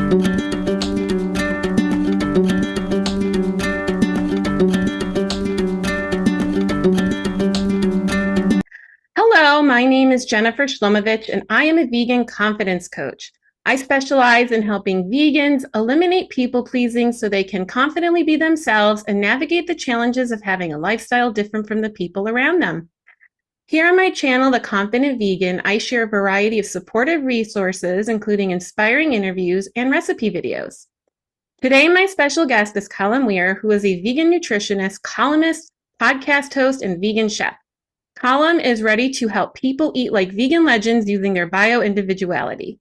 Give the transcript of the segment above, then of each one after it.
Hello, my name is Jennifer Shlomovich, and I am a vegan confidence coach. I specialize in helping vegans eliminate people pleasing so they can confidently be themselves and navigate the challenges of having a lifestyle different from the people around them. Here on my channel, The Confident Vegan, I share a variety of supportive resources, including inspiring interviews and recipe videos. Today, my special guest is Callum Weir, who is a vegan nutritionist, columnist, podcast host, and vegan chef. Callum is ready to help people eat like vegan legends using their bio-individuality.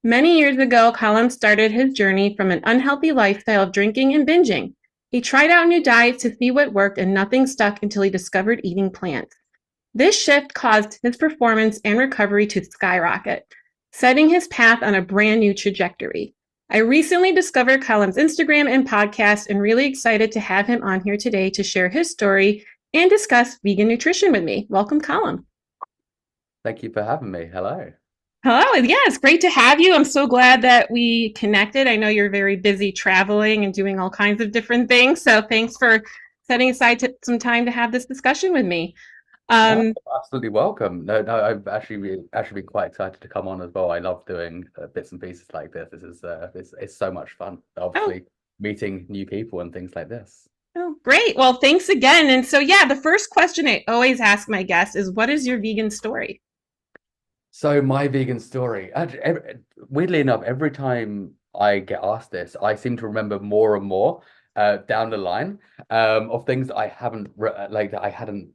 Many years ago, Callum started his journey from an unhealthy lifestyle of drinking and binging. He tried out new diets to see what worked, and nothing stuck until he discovered eating plants. This shift caused his performance and recovery to skyrocket, setting his path on a brand new trajectory. I recently discovered Callum's Instagram and podcast and really excited to have him on here today to share his story and discuss vegan nutrition with me. Welcome, Callum. Thank you for having me. Hello. Hello. Yeah, it's great to have you. I'm so glad that we connected. I know you're very busy traveling and doing all kinds of different things. So thanks for setting aside some time to have this discussion with me. No, absolutely welcome. No, I've actually been quite excited to come on as well. I love doing bits and pieces like this. This is it's so much fun. Obviously, meeting new people and things like this. Oh, great. Well, thanks again. And so, yeah, the first question I always ask my guests is, what is your vegan story? So my vegan story, weirdly enough, every time I get asked this, I seem to remember more and more down the line of things that I haven't that I hadn't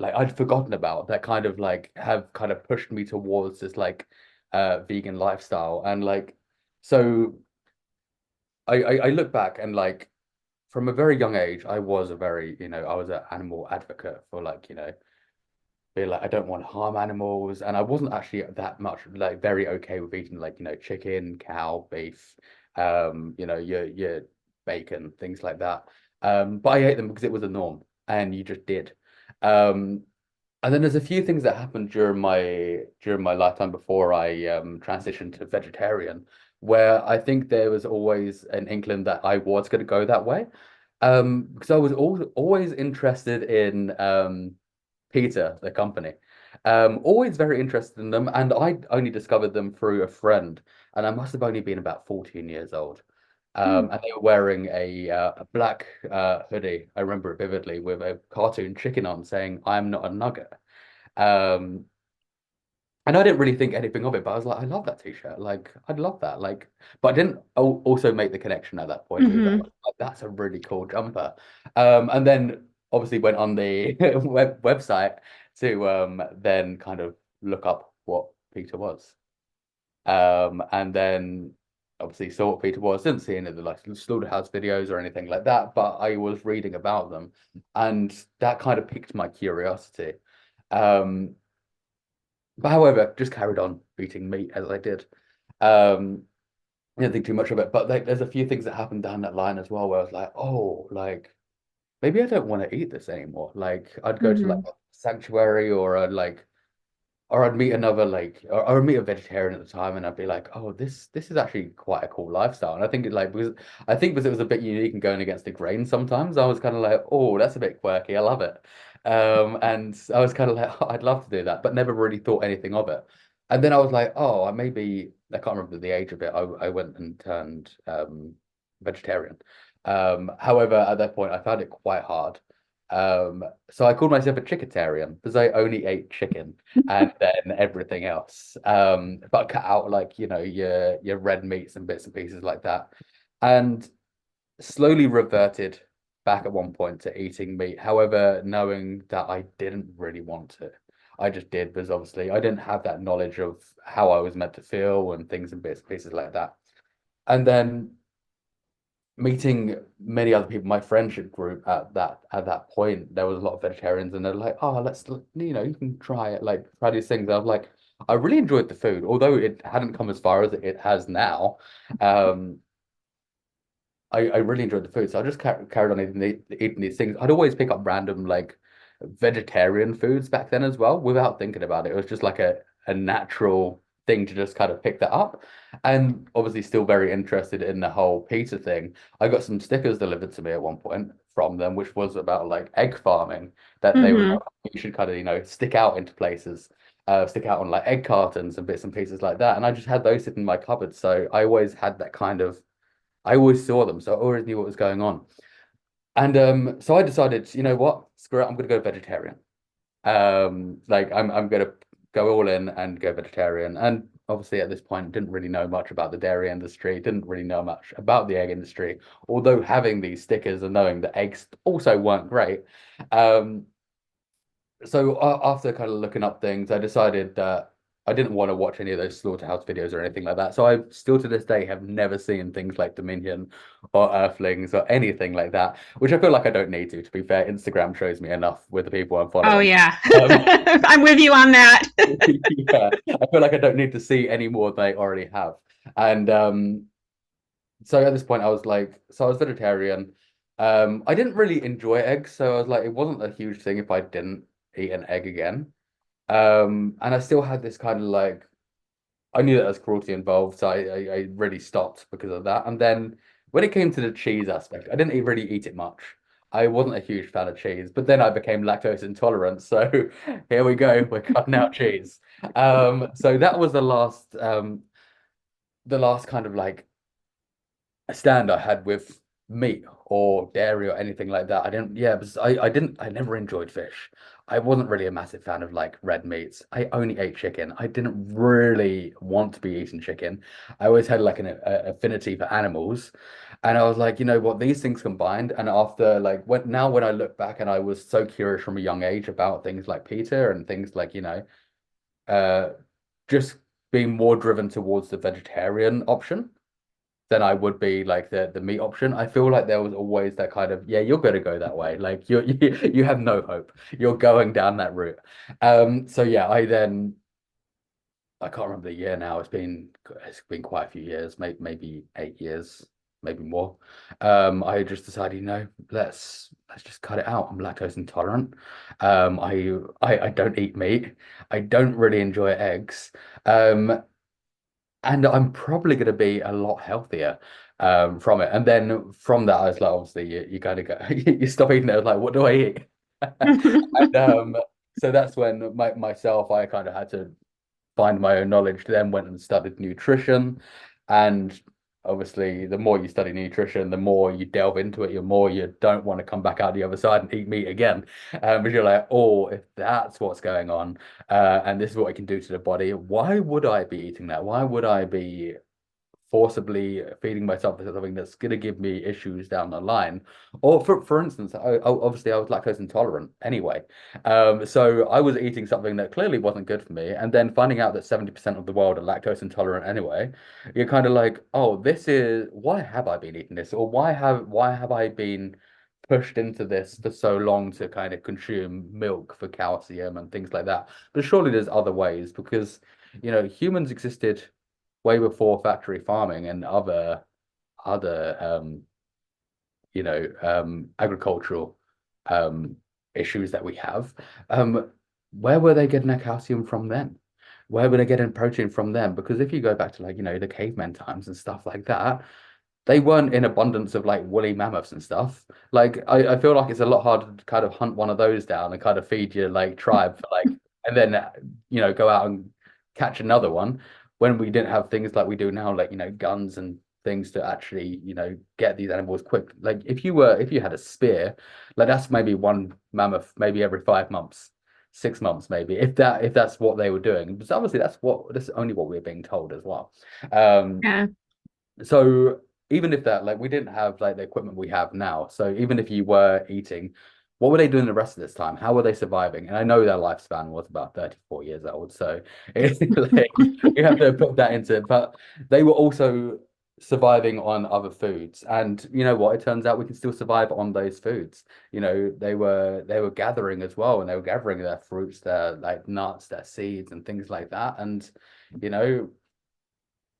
I'd forgotten about that kind of have kind of pushed me towards this vegan lifestyle. And so I look back and from a very young age, I was a very, I was an animal advocate for be like, I don't want to harm animals. And I wasn't actually that much very okay with eating chicken, cow, beef, your bacon, things like that. But I ate them because it was a norm and you just did. And then there's a few things that happened during my lifetime before I transitioned to vegetarian, where I think there was always an inkling that I was going to go that way. Because I was always interested in PETA, the company. Always very interested in them, and I only discovered them through a friend, and I must have only been about 14 years old. And they were wearing a black hoodie. I remember it vividly with a cartoon chicken on saying, "I'm not a nugget." Um, and I didn't really think anything of it, but I was like, I love that t-shirt. I'd love that. But I didn't also make the connection at that point either. Like, that's a really cool jumper. And then obviously went on the website to then kind of look up what PETA was. And then obviously saw what PETA was. Didn't see any of the slaughterhouse videos or anything like that, but I was reading about them, and that kind of piqued my curiosity. But however, just carried on eating meat as I did. Didn't think too much of it, but there's a few things that happened down that line as well where I was like, oh, maybe I don't want to eat this anymore. I'd go to a sanctuary, or I'd meet another or I'd meet a vegetarian at the time, and I'd be like, oh, this is actually quite a cool lifestyle. And I think because it was a bit unique and going against the grain sometimes, I was kind of like, oh, that's a bit quirky. I love it. And I was kind of like, oh, I'd love to do that, but never really thought anything of it. And then I was like, oh, I can't remember the age of it. I went and turned vegetarian. However, at that point, I found it quite hard. So I called myself a chicketarian because I only ate chicken and then everything else. But cut out your red meats and bits and pieces like that. And slowly reverted back at one point to eating meat. However, knowing that I didn't really want to. I just did because obviously I didn't have that knowledge of how I was meant to feel and things and bits and pieces like that. And then meeting many other people, my friendship group at that point, there was a lot of vegetarians, and they're like, oh, you can try it, try these things. I was like, I really enjoyed the food, although it hadn't come as far as it has now. I really enjoyed the food, so I just carried on eating these things. I'd always pick up random vegetarian foods back then as well, without thinking about it. It was just like a natural thing to just kind of pick that up. And obviously still very interested in the whole PETA thing. I got some stickers delivered to me at one point from them, which was about like egg farming, that they were like, Hmm. "Oh, you should kind of, stick out into places, stick out on like egg cartons and bits and pieces like that." And I just had those sitting in my cupboard. So I always had that kind of, I always saw them. So I always knew what was going on. And so I decided, you know what, screw it, I'm gonna go vegetarian. Like I'm gonna go all in and go vegetarian. And obviously at this point didn't really know much about the dairy industry, didn't really know much about the egg industry, although having these stickers and knowing that eggs also weren't great. Um, so after kind of looking up things, I decided that I didn't want to watch any of those slaughterhouse videos or anything like that. So I still to this day have never seen things like Dominion or Earthlings or anything like that, which I feel like I don't need to. To be fair, Instagram shows me enough with the people I'm Oh following. yeah. Um, I'm with you on that. yeah, I feel like I don't need to see any more than I already have. And so at this point, I was like, so I was vegetarian. I didn't really enjoy eggs, so I was like, it wasn't a huge thing if I didn't eat an egg again. And I still had this kind of like, I knew that there was cruelty involved, so I really stopped because of that. And then when it came to the cheese aspect, I didn't really eat it much. I wasn't a huge fan of cheese, but then I became lactose intolerant. So here we go, we're cutting out cheese. So that was the last kind of like a stand I had with meat or dairy or anything like that. I didn't, yeah, because I never enjoyed fish. I wasn't really a massive fan of like red meats. I only ate chicken. I didn't really want to be eating chicken. I always had like an affinity for animals. And I was like, you know what, these things combined. And after like when I look back and I was so curious from a young age about things like PETA and things like, uh, just being more driven towards the vegetarian option than I would be like the meat option. I feel like there was always that kind of, yeah, you're gonna go that way. Like you have no hope. You're going down that route. So yeah, I can't remember the year now. It's been quite a few years, maybe 8 years, maybe more. I just decided, let's just cut it out. I'm lactose intolerant. I don't eat meat. I don't really enjoy eggs. Um, and I'm probably going to be a lot healthier from it. And then from that, I was like, obviously, you kind of go, you stop eating it. I was like, what do I eat? And so that's when myself, I kind of had to find my own knowledge, then went and studied nutrition. And obviously, the more you study nutrition, the more you delve into it, the more you don't want to come back out the other side and eat meat again. Because you're like, oh, if that's what's going on, and this is what it can do to the body, why would I be eating that? Why would I be forcibly feeding myself with something that's going to give me issues down the line? Or for instance, obviously I was lactose intolerant anyway. So I was eating something that clearly wasn't good for me, and then finding out that 70% of the world are lactose intolerant anyway, you're kind of like, oh, this is why have I been eating this? Or why have I been pushed into this for so long to kind of consume milk for calcium and things like that? But surely there's other ways because humans existed way before factory farming and other agricultural um issues that we have. Um, where were they getting their calcium from then? Where were they getting protein from then? Because if you go back to like, the caveman times and stuff like that, they weren't in abundance of like woolly mammoths and stuff. Like I feel like it's a lot harder to kind of hunt one of those down and kind of feed your like tribe for like and then go out and catch another one when we didn't have things like we do now, like guns and things to actually get these animals quick. Like if you had a spear, like that's maybe one mammoth maybe every 5 months. 6 months maybe if that's what they were doing, but obviously that's only what we're being told as well. um Yeah. so even if that, like, we didn't have like the equipment we have now, so even if you were eating, what were they doing the rest of this time? How were they surviving? And I know their lifespan was about 34 years old, so it's like you have to put that into it. But they were also surviving on other foods, and you know what? It turns out we can still survive on those foods. They were gathering as well, and they were gathering their fruits, their like nuts, their seeds, and things like that, and you know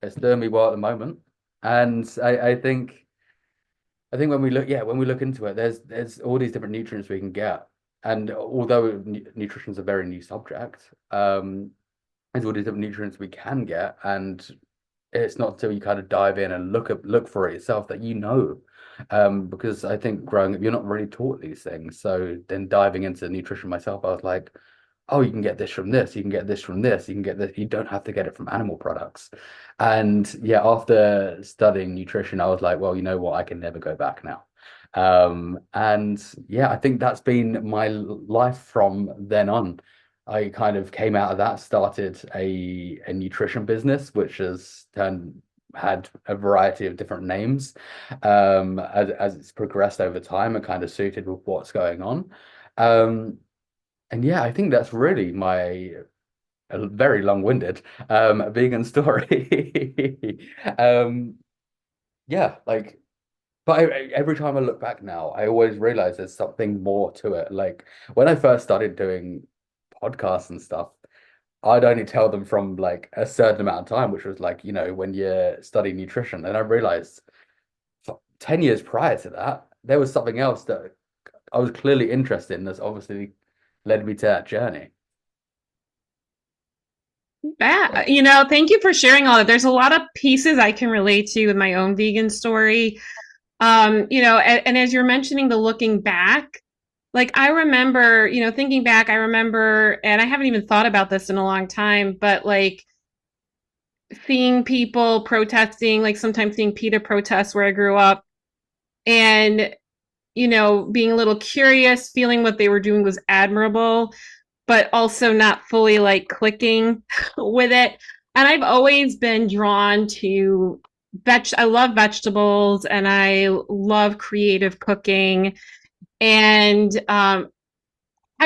it's doing me well at the moment. And I think when we look into it, there's all these different nutrients we can get. And although nutrition is a very new subject, there's all these different nutrients we can get, and it's not until you kind of dive in and look for it yourself that you know. Because I think growing up, you're not really taught these things. So then diving into nutrition myself, I was like, oh, you can get this from this, you can get this from this, you can get this, you don't have to get it from animal products. And yeah, after studying nutrition, I was like, well, you know what, I can never go back now. And yeah, I think that's been my life from then on. I kind of came out of that, started a nutrition business, which has had a variety of different names as it's progressed over time and kind of suited with what's going on. Um, and yeah, I think that's really my very long-winded vegan story. Um, yeah, like, but every time I look back now, I always realize there's something more to it. Like when I first started doing podcasts and stuff, I'd only tell them from like a certain amount of time, which was like, when you're studying nutrition. And I realized 10 years prior to that, there was something else that I was clearly interested in that's obviously led me to that journey. Yeah, thank you for sharing all that. There's a lot of pieces I can relate to with my own vegan story. And as you're mentioning the looking back, like I remember, thinking back, I remember, and I haven't even thought about this in a long time, but like seeing people protesting, like sometimes seeing PETA protests where I grew up, and being a little curious, feeling what they were doing was admirable, but also not fully like clicking with it. And I've always been drawn to I love vegetables and I love creative cooking. And I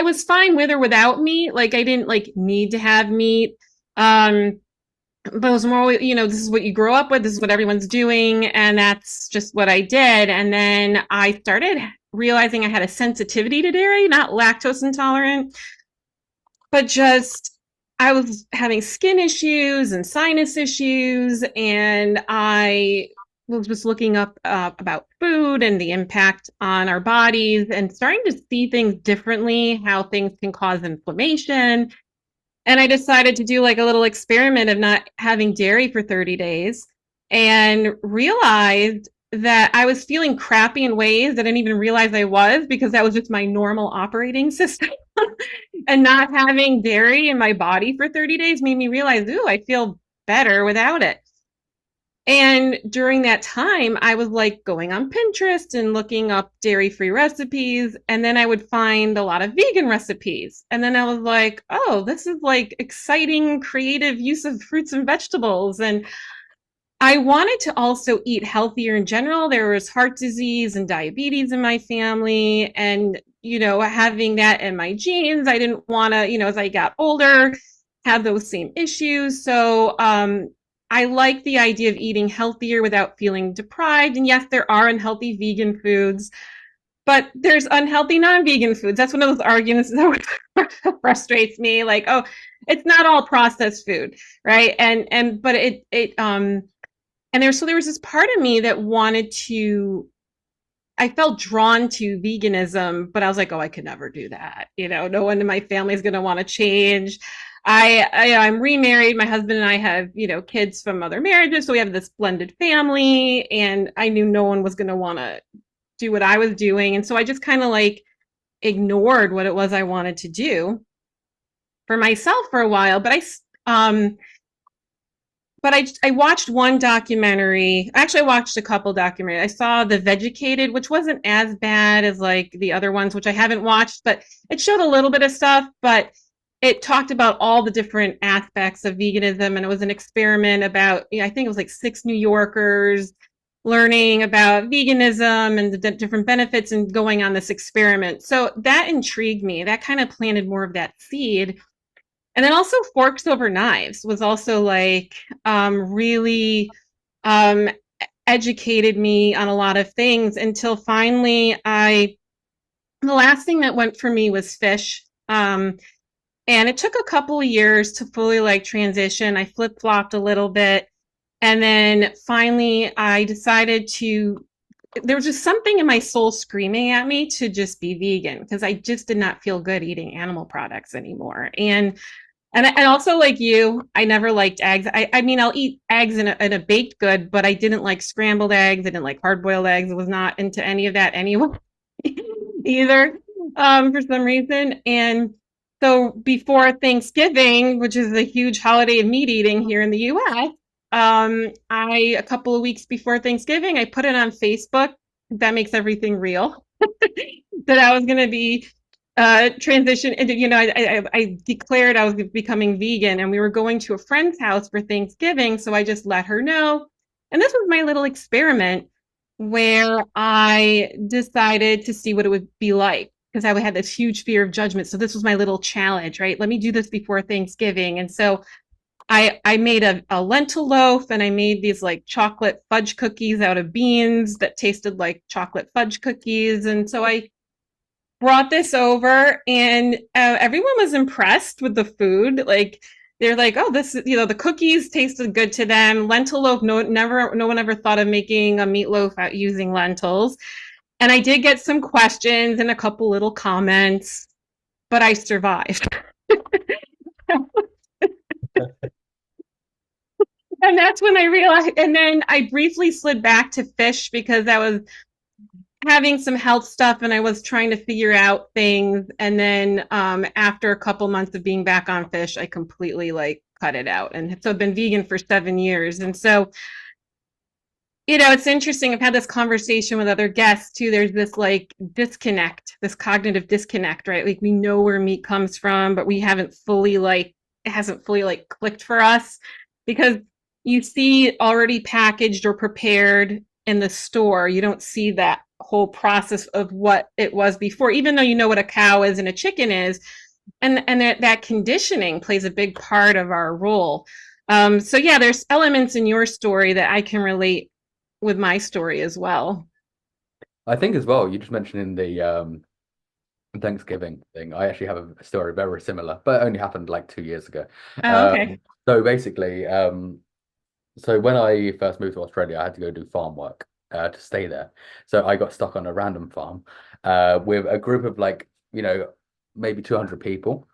was fine with or without meat. Like I didn't like need to have meat. Um, but it was more, this is what you grow up with, this is what everyone's doing, and that's just what I did. And then I started realizing I had a sensitivity to dairy, not lactose intolerant, but just I was having skin issues and sinus issues, and I was just looking up about food and the impact on our bodies and starting to see things differently, how things can cause inflammation. And I decided to do like a little experiment of not having dairy for 30 days and realized that I was feeling crappy in ways that I didn't even realize I was, because that was just my normal operating system. And not having dairy in my body for 30 days made me realize, ooh, I feel better without it. And during that time, I was like going on Pinterest and looking up dairy-free recipes. And then I would find a lot of vegan recipes. And then I was like, oh, this is like exciting, creative use of fruits and vegetables. And I wanted to also eat healthier in general. There was heart disease and diabetes in my family. And, having that in my genes, I didn't want to, as I got older, have those same issues. So I like the idea of eating healthier without feeling deprived. And yes, there are unhealthy vegan foods, but there's unhealthy non-vegan foods. That's one of those arguments that frustrates me. Like, oh, it's not all processed food, right? But and there was this part of me that I felt drawn to veganism, but I was like, oh, I could never do that. No one in my family is going to want to change. I'm remarried. My husband and I have, kids from other marriages. So we have this blended family, and I knew no one was going to want to do what I was doing. And so I just kind of like ignored what it was I wanted to do for myself for a while. But I watched one documentary. Actually, I watched a couple documentaries. I saw The Vegucated, which wasn't as bad as like the other ones, which I haven't watched, but it showed a little bit of stuff, but it talked about all the different aspects of veganism. And it was an experiment about, I think it was like 6 New Yorkers learning about veganism and the different benefits and going on this experiment. So that intrigued me. That kind of planted more of that seed. And then also Forks Over Knives was also like really um, educated me on a lot of things until finally the last thing that went for me was fish. And it took a couple of years to fully like transition. I flip-flopped a little bit. And then finally I decided there was just something in my soul screaming at me to just be vegan, because I just did not feel good eating animal products anymore. And And also like you, I never liked eggs. I mean, I'll eat eggs in a baked good, but I didn't like scrambled eggs. I didn't like hard boiled eggs. I was not into any of that anyway either, for some reason. And so before Thanksgiving, which is a huge holiday of meat eating here in the US, a couple of weeks before Thanksgiving, I put it on Facebook. That makes everything real. That I was going to be transition into, I declared I was becoming vegan, and we were going to a friend's house for Thanksgiving. So I just let her know. And this was my little experiment where I decided to see what it would be like, because I had this huge fear of judgment. So this was my little challenge, right? Let me do this before Thanksgiving. And so I made a lentil loaf, and I made these like chocolate fudge cookies out of beans that tasted like chocolate fudge cookies. And so I brought this over, and everyone was impressed with the food. Like they're like, oh, this, the cookies tasted good to them. Lentil loaf, no one ever thought of making a meatloaf out using lentils. And I did get some questions and a couple little comments, but I survived. And that's when I realized, and then I briefly slid back to fish because I was having some health stuff and I was trying to figure out things. And then after a couple months of being back on fish, I completely like cut it out. And so I've been vegan for 7 years. And so, it's interesting. I've had this conversation with other guests too. There's this like disconnect, this cognitive disconnect, right? Like we know where meat comes from, but we haven't fully like, it hasn't fully like clicked for us, because you see it already packaged or prepared in the store. You don't see that whole process of what it was before, even though you know what a cow is and a chicken is. And that conditioning plays a big part of our role. So yeah, there's elements in your story that I can relate with my story as well. I think as well, you just mentioned in the Thanksgiving thing, I actually have a story very similar, but it only happened like 2 years ago. Oh, okay. So basically, so when I first moved to Australia, I had to go do farm work to stay there. So I got stuck on a random farm with a group of like, maybe 200 people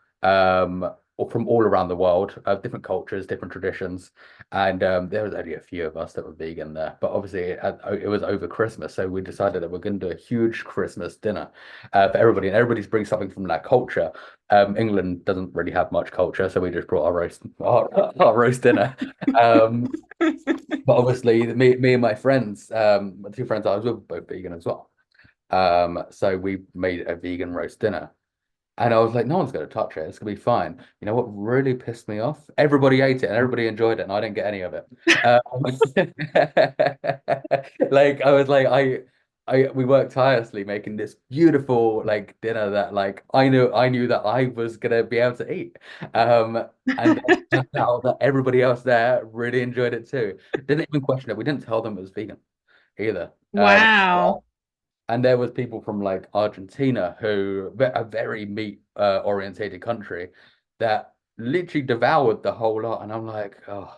or from all around the world, different cultures, different traditions. And there was only a few of us that were vegan there. But obviously it was over Christmas. So we decided that we're going to do a huge Christmas dinner for everybody. And everybody's bringing something from that culture. England doesn't really have much culture. So we just brought our roast dinner. Um, but obviously, me and my friends, my two friends I was with, both vegan as well. So we made a vegan roast dinner, and I was like, no one's going to touch it. It's going to be fine. You know what really pissed me off? Everybody ate it and everybody enjoyed it, and I didn't get any of it. Like I was like, we worked tirelessly making this beautiful like dinner that like I knew that I was gonna be able to eat. And then it turned out that everybody else there really enjoyed it too. Didn't even question it. We didn't tell them it was vegan either. Wow. And there was people from like Argentina, who a very meat orientated country, that literally devoured the whole lot. And I'm like, oh,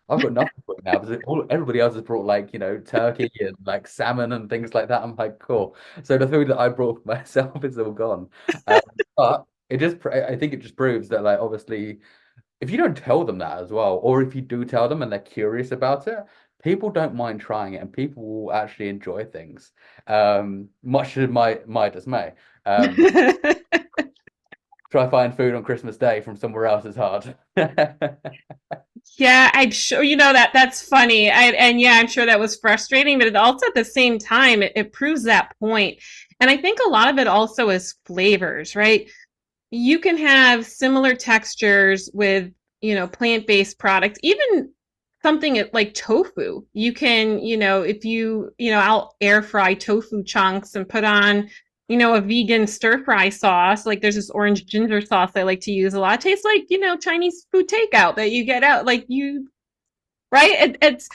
I've got nothing for it now because everybody else has brought like, turkey and like salmon and things like that. I'm like, cool. So the food that I brought for myself is all gone. But I think it just proves that like, obviously, if you don't tell them that as well, or if you do tell them and they're curious about it, people don't mind trying it and people will actually enjoy things. Much to my dismay. Try find food on Christmas Day from somewhere else is hard. Yeah, I'm sure that's funny. And yeah, I'm sure that was frustrating, but it also at the same time it proves that point. And I think a lot of it also is flavors, right? You can have similar textures with, plant-based products, even something like tofu. You can, if I'll air fry tofu chunks and put on, a vegan stir fry sauce. Like there's this orange ginger sauce I like to use a lot. It tastes like, Chinese food takeout that you get out. Like right? It's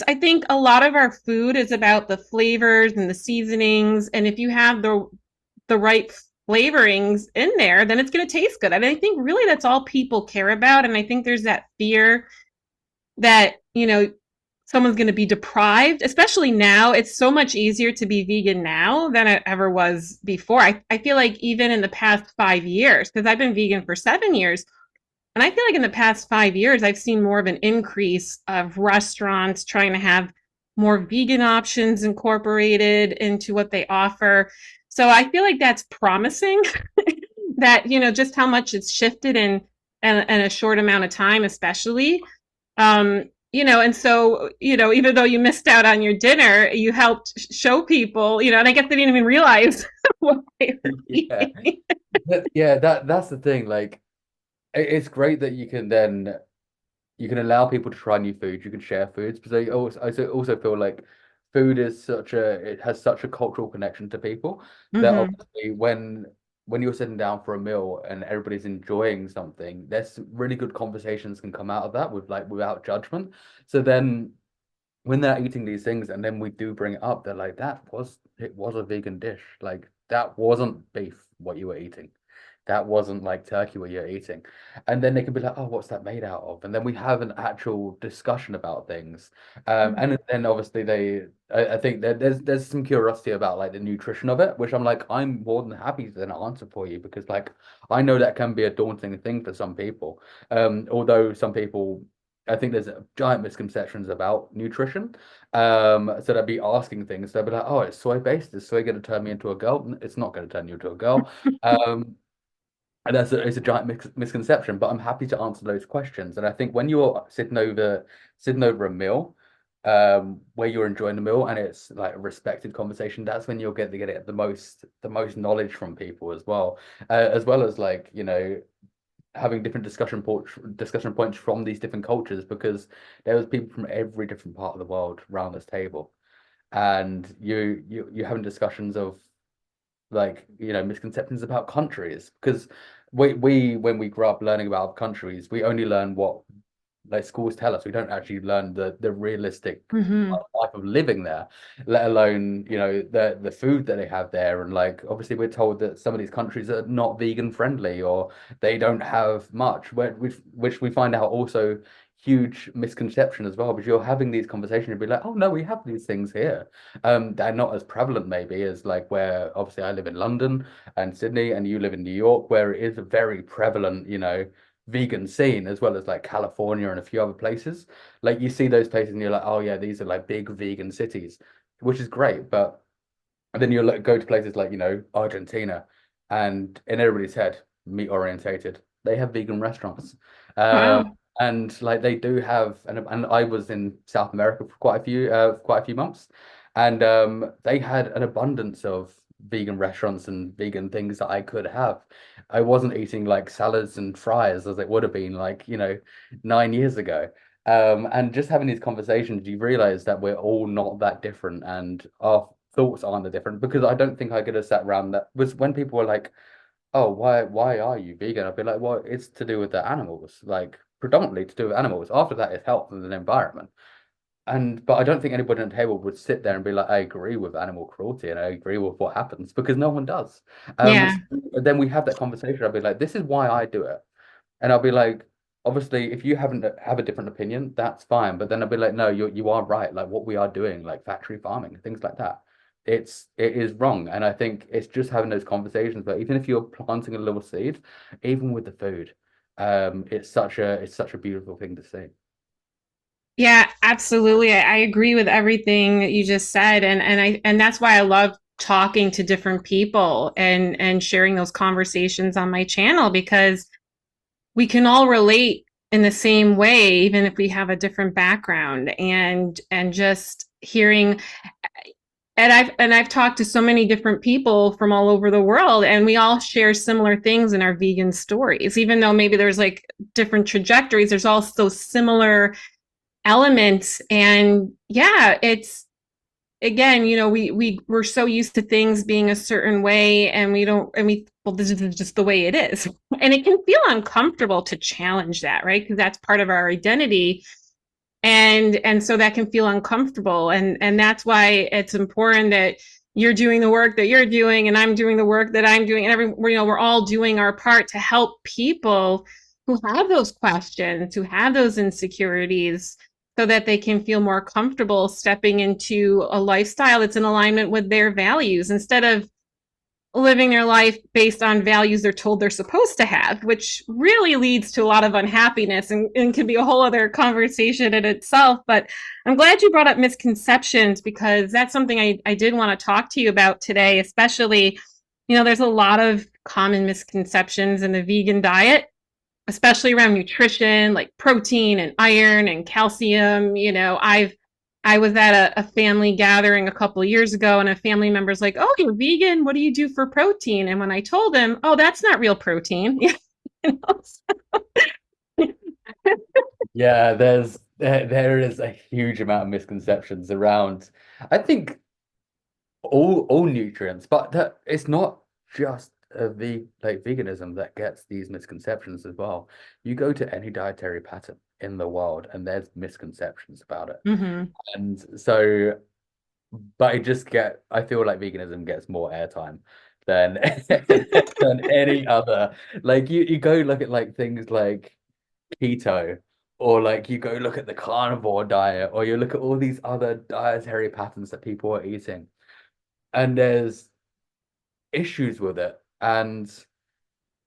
I think a lot of our food is about the flavors and the seasonings. And if you have the right flavorings in there, then it's going to taste good. And I think really that's all people care about. And I think there's that fear that, someone's going to be deprived, especially now. It's so much easier to be vegan now than it ever was before. I feel like even in the past 5 years, because I've been vegan for 7 years, And I feel like in the past 5 years, I've seen more of an increase of restaurants trying to have more vegan options incorporated into what they offer. So I feel like that's promising that, just how much it's shifted in a short amount of time, especially. And so, even though you missed out on your dinner, you helped show people, and I guess they didn't even realize what they were Yeah. eating. Yeah, that's the thing. Like it's great that you can allow people to try new foods, you can share foods, but I also feel like food is it has such a cultural connection to people that Mm-hmm. obviously when you're sitting down for a meal and everybody's enjoying something, there's really good conversations can come out of that without judgment. So then when they're eating these things and then we do bring it up, they're like, it was a vegan dish. Like that wasn't beef what you were eating. That wasn't like turkey what you're eating. And then they can be like, oh, what's that made out of? And then we have an actual discussion about things. And then obviously I think that there's some curiosity about like the nutrition of it, which I'm more than happy to then answer for you because like I know that can be a daunting thing for some people. Although some people I think there's giant misconceptions about nutrition. So they'll be asking things. They'll be like, "Oh, it's soy based. Is soy going to turn me into a girl?" It's not going to turn you into a girl. Um, and it's a giant misconception. But I'm happy to answer those questions. And I think when you're sitting over a meal, where you're enjoying the meal and it's like a respected conversation, that's when you'll get to get the most knowledge from people as well as like having different discussion points from these different cultures because there was people from every different part of the world around this table, and you having discussions of like misconceptions about countries because we when we grow up learning about countries we only learn what like schools tell us. We don't actually learn the realistic Mm-hmm. life of living there, let alone the food that they have there. And like obviously we're told that some of these countries are not vegan friendly or they don't have much, which we find out also huge misconception as well. Because you're having these conversations, you'll be like, oh no, we have these things here. They're not as prevalent maybe as like where obviously I live in London and Sydney, and you live in New York, where it is a very prevalent, vegan scene as well as like California and a few other places. Like you see those places and you're like, oh yeah, these are like big vegan cities, which is great. But then you go to places like, Argentina and in everybody's head, meat orientated. They have vegan restaurants. Um, Wow. and like they do have, and I was in South America for quite a few months, and they had an abundance of vegan restaurants and vegan things that I could have. I wasn't eating like salads and fries as it would have been like, 9 years ago. And just having these conversations, you realize that we're all not that different and our thoughts aren't that different because I don't think I could have sat around that was when people were like, oh, why are you vegan? I'd be like, well, it's to do with the animals, like predominantly to do with animals. After that, it's health and the environment. But I don't think anybody on the table would sit there and be like, I agree with animal cruelty and I agree with what happens because no one does. Yeah. So then we have that conversation. I'll be like, this is why I do it. And I'll be like, obviously, if you haven't have a different opinion, that's fine. But then I'll be like, no, you are right. Like what we are doing, like factory farming, things like that. It is wrong. And I think it's just having those conversations. But even if you're planting a little seed, even with the food, it's such a beautiful thing to see. Yeah, absolutely. I agree with everything that you just said. And that's why I love talking to different people and sharing those conversations on my channel because we can all relate in the same way, even if we have a different background and just hearing and I've talked to so many different people from all over the world and we all share similar things in our vegan stories. Even though maybe there's like different trajectories, there's also similar elements. And yeah, it's again, we're so used to things being a certain way and we don't and we well, this is just the way it is. And it can feel uncomfortable to challenge that, right? Because that's part of our identity. And so that can feel uncomfortable. And that's why it's important that you're doing the work that you're doing and I'm doing the work that I'm doing and we're all doing our part to help people who have those questions, who have those insecurities so that they can feel more comfortable stepping into a lifestyle that's in alignment with their values instead of living their life based on values they're told they're supposed to have, which really leads to a lot of unhappiness and can be a whole other conversation in itself. But I'm glad you brought up misconceptions because that's something I did want to talk to you about today, especially, there's a lot of common misconceptions in the vegan diet, especially around nutrition, like protein and iron and calcium. I was at a family gathering a couple of years ago, and a family member's like, "Oh, you're vegan. What do you do for protein?" And when I told him, "Oh, that's not real protein," Yeah, there is a huge amount of misconceptions around, I think, all nutrients, but it's not just veganism that gets these misconceptions as well. You go to any dietary pattern in the world and there's misconceptions about it. Mm-hmm. And so, but I feel like veganism gets more airtime than than any other. Like you go look at like things like keto, or like you go look at the carnivore diet, or you look at all these other dietary patterns that people are eating, and there's issues with it. And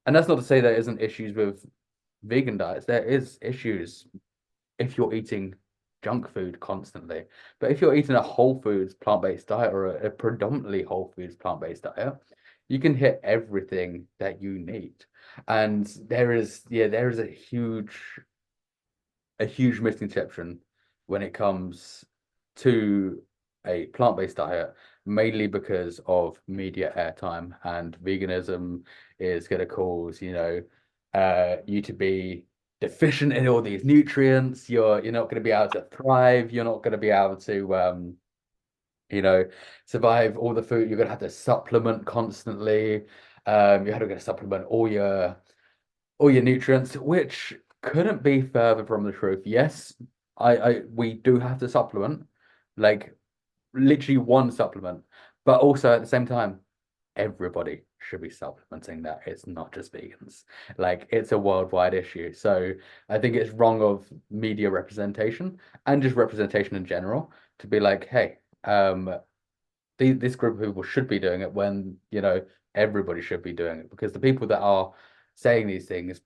that's not to say there isn't issues with vegan diets. There is issues if you're eating junk food constantly. But if you're eating a whole foods plant-based diet, or a predominantly whole foods plant-based diet, you can hit everything that you need. And there is a huge misconception when it comes to a plant-based diet, mainly because of media airtime, and veganism is going to cause, you to be deficient in all these nutrients. You're not going to be able to thrive. You're not going to be able to you know, survive all the food. You're going to have to supplement constantly. You're going to supplement all your nutrients, which couldn't be further from the truth. Yes, we do have to supplement, like literally one supplement, but also at the same time, everybody should be supplementing that. It's not just vegans. Like it's a worldwide issue. So I think it's wrong of media representation and just representation in general to be like, hey, this group of people should be doing it when, everybody should be doing it, because the people that are saying these things,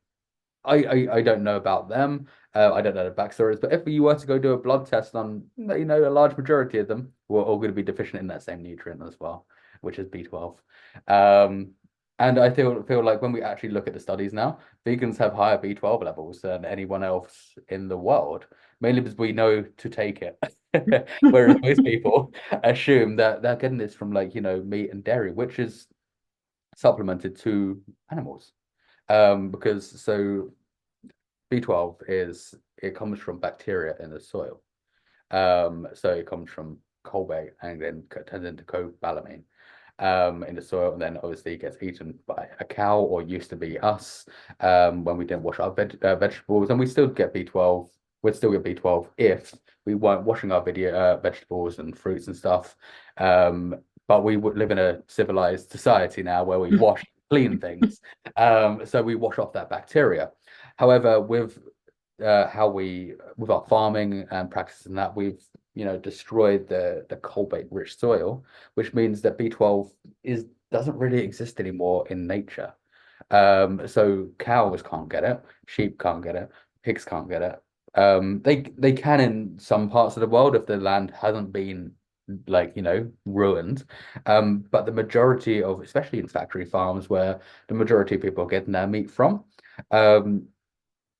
I don't know about them. I don't know the backstories, but if you were to go do a blood test on, a large majority of them were all going to be deficient in that same nutrient as well, which is B12. Um, and I feel like when we actually look at the studies now, vegans have higher B12 levels than anyone else in the world, mainly because we know to take it. Whereas most people assume that they're getting this from like, meat and dairy, which is supplemented to animals. Because so B12 it comes from bacteria in the soil. So it comes from cobalt and then turns into cobalamin in the soil, and then obviously it gets eaten by a cow, or used to be us, when we didn't wash our vegetables, and we still get B12. We'd still get B12 if we weren't washing our vegetables and fruits and stuff. But we would live in a civilized society now where we wash clean things. So we wash off that bacteria. However, with our farming and practices and that, we've destroyed the cobalt rich soil, which means that B12 doesn't really exist anymore in nature. So cows can't get it, sheep can't get it, pigs can't get it. They can in some parts of the world if the land hasn't been like ruined. But the majority of, especially in factory farms where the majority of people are getting their meat from,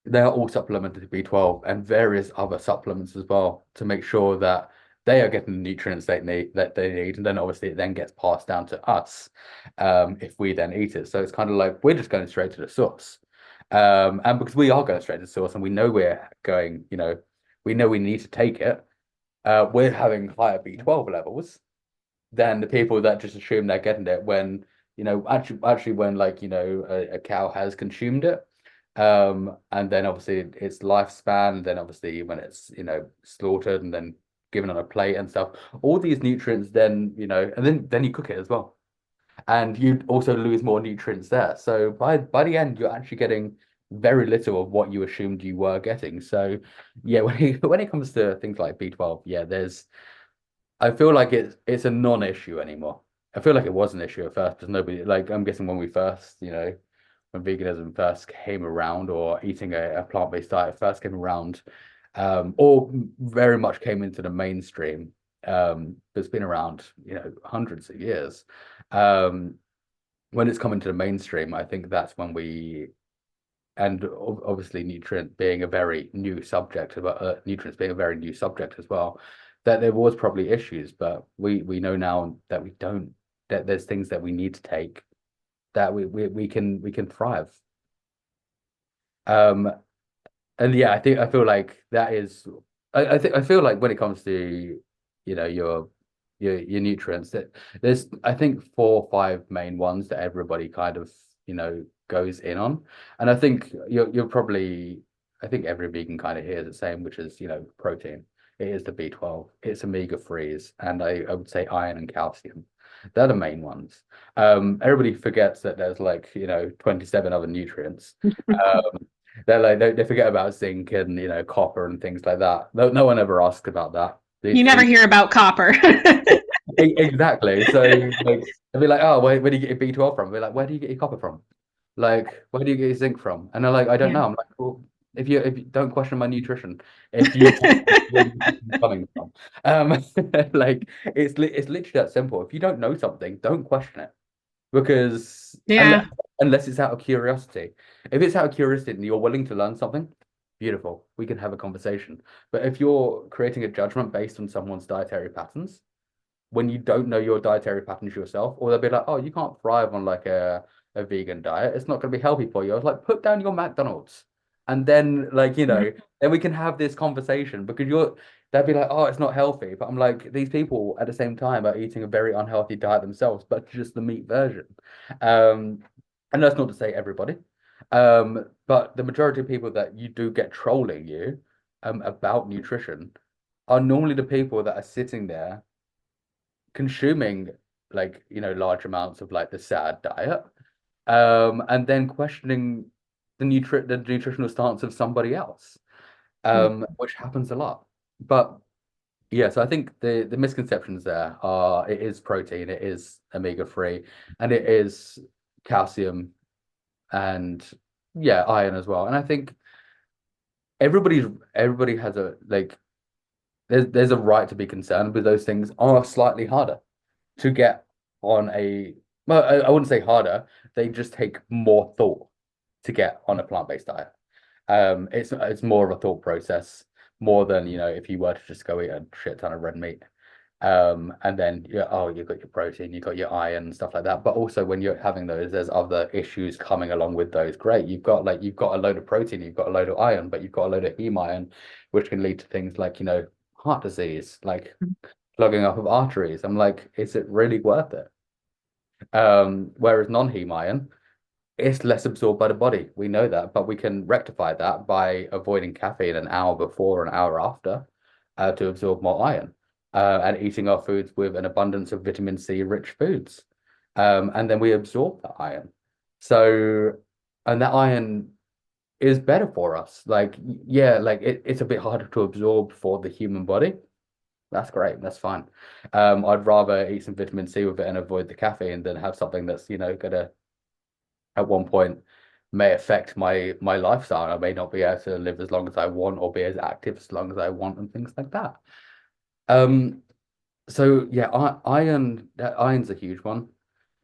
they're all supplemented to B12 and various other supplements as well, to make sure that they are getting the nutrients they need, and then obviously it then gets passed down to us, if we then eat it. So it's kind of like we're just going straight to the source. And because we are going straight to the source and we know we're going, we know we need to take it, we're having higher B12 levels than the people that just assume they're getting it when, actually when like, a cow has consumed it. And then obviously its lifespan, and then obviously when it's, slaughtered and then given on a plate and stuff, all these nutrients then, and then you cook it as well. And you also lose more nutrients there. So by the end, you're actually getting very little of what you assumed you were getting. So yeah, when it comes to things like B12, yeah, I feel like it's a non-issue anymore. I feel like it was an issue at first because nobody, like, I'm guessing when we first, when veganism first came around, or eating a plant-based diet first came around, or very much came into the mainstream. It's been around, hundreds of years. Um, when it's come into the mainstream, I think that's when and obviously nutrient being a very new subject, about nutrients being a very new subject as well, that there was probably issues, but we know now that we don't, that there's things that we need to take, that we can thrive. Um, and yeah, I feel like that is, I feel like when it comes to, your nutrients, that there's, I think, 4 or 5 main ones that everybody kind of, goes in on. And I think you're probably, I think every vegan kind of hears the same, which is, protein. It is the B12, it's omega 3s, and I would say iron and calcium. They're the main ones. Everybody forgets that there's, like, 27 other nutrients. Um, they're like, they forget about zinc and, copper and things like that. No one ever asks about that. You never hear about copper. Exactly. So, like, they'll be like, oh, where do you get your B12 from? We're like, where do you get your copper from? Like, where do you get your zinc from? And they're like, I don't Yeah. know. I'm like, well, if you don't question my nutrition, if you where nutrition's coming from, like, it's literally that simple. If you don't know something, don't question it, because Yeah. unless it's out of curiosity. If it's out of curiosity and you're willing to learn something, beautiful, we can have a conversation. But if you're creating a judgment based on someone's dietary patterns, when you don't know your dietary patterns yourself, or they'll be like, oh, you can't thrive on, like, a vegan diet. It's not going to be healthy for you. I was like, put down your McDonald's. And then, like, then we can have this conversation, because they'll be like, oh, it's not healthy. But I'm like, these people at the same time are eating a very unhealthy diet themselves, but just the meat version. Um, and that's not to say everybody. But the majority of people that you do get trolling you, about nutrition, are normally the people that are sitting there consuming, like, large amounts of, like, the sad diet, and then questioning the nutritional stance of somebody else, which happens a lot. But yeah, so I think the misconceptions there are, it is protein, it is omega 3, and it is calcium, and yeah, iron as well. And I think everybody has a, like, there's a right to be concerned with those things are slightly harder to get on a, well, I wouldn't say harder, they just take more thought to get on a plant-based diet. It's more of a thought process, more than, if you were to just go eat a shit ton of red meat. And then, oh, you've got your protein, you've got your iron and stuff like that. But also, when you're having those, there's other issues coming along with those. Great, you've got a load of protein, you've got a load of iron, but you've got a load of heme iron, which can lead to things like, heart disease, like plugging up of arteries. I'm like, is it really worth it? Whereas non-heme iron, it's less absorbed by the body. We know that, but we can rectify that by avoiding caffeine an hour before, an hour after, to absorb more iron, and eating our foods with an abundance of vitamin C rich foods. And then we absorb that iron. So, and that iron is better for us. Like, yeah, like, it's a bit harder to absorb for the human body. That's great. That's fine. I'd rather eat some vitamin C with it and avoid the caffeine than have something that's, gonna, at one point, may affect my lifestyle. I may not be able to live as long as I want, or be as active as long as I want, and things like that. Um, so yeah, iron's a huge one.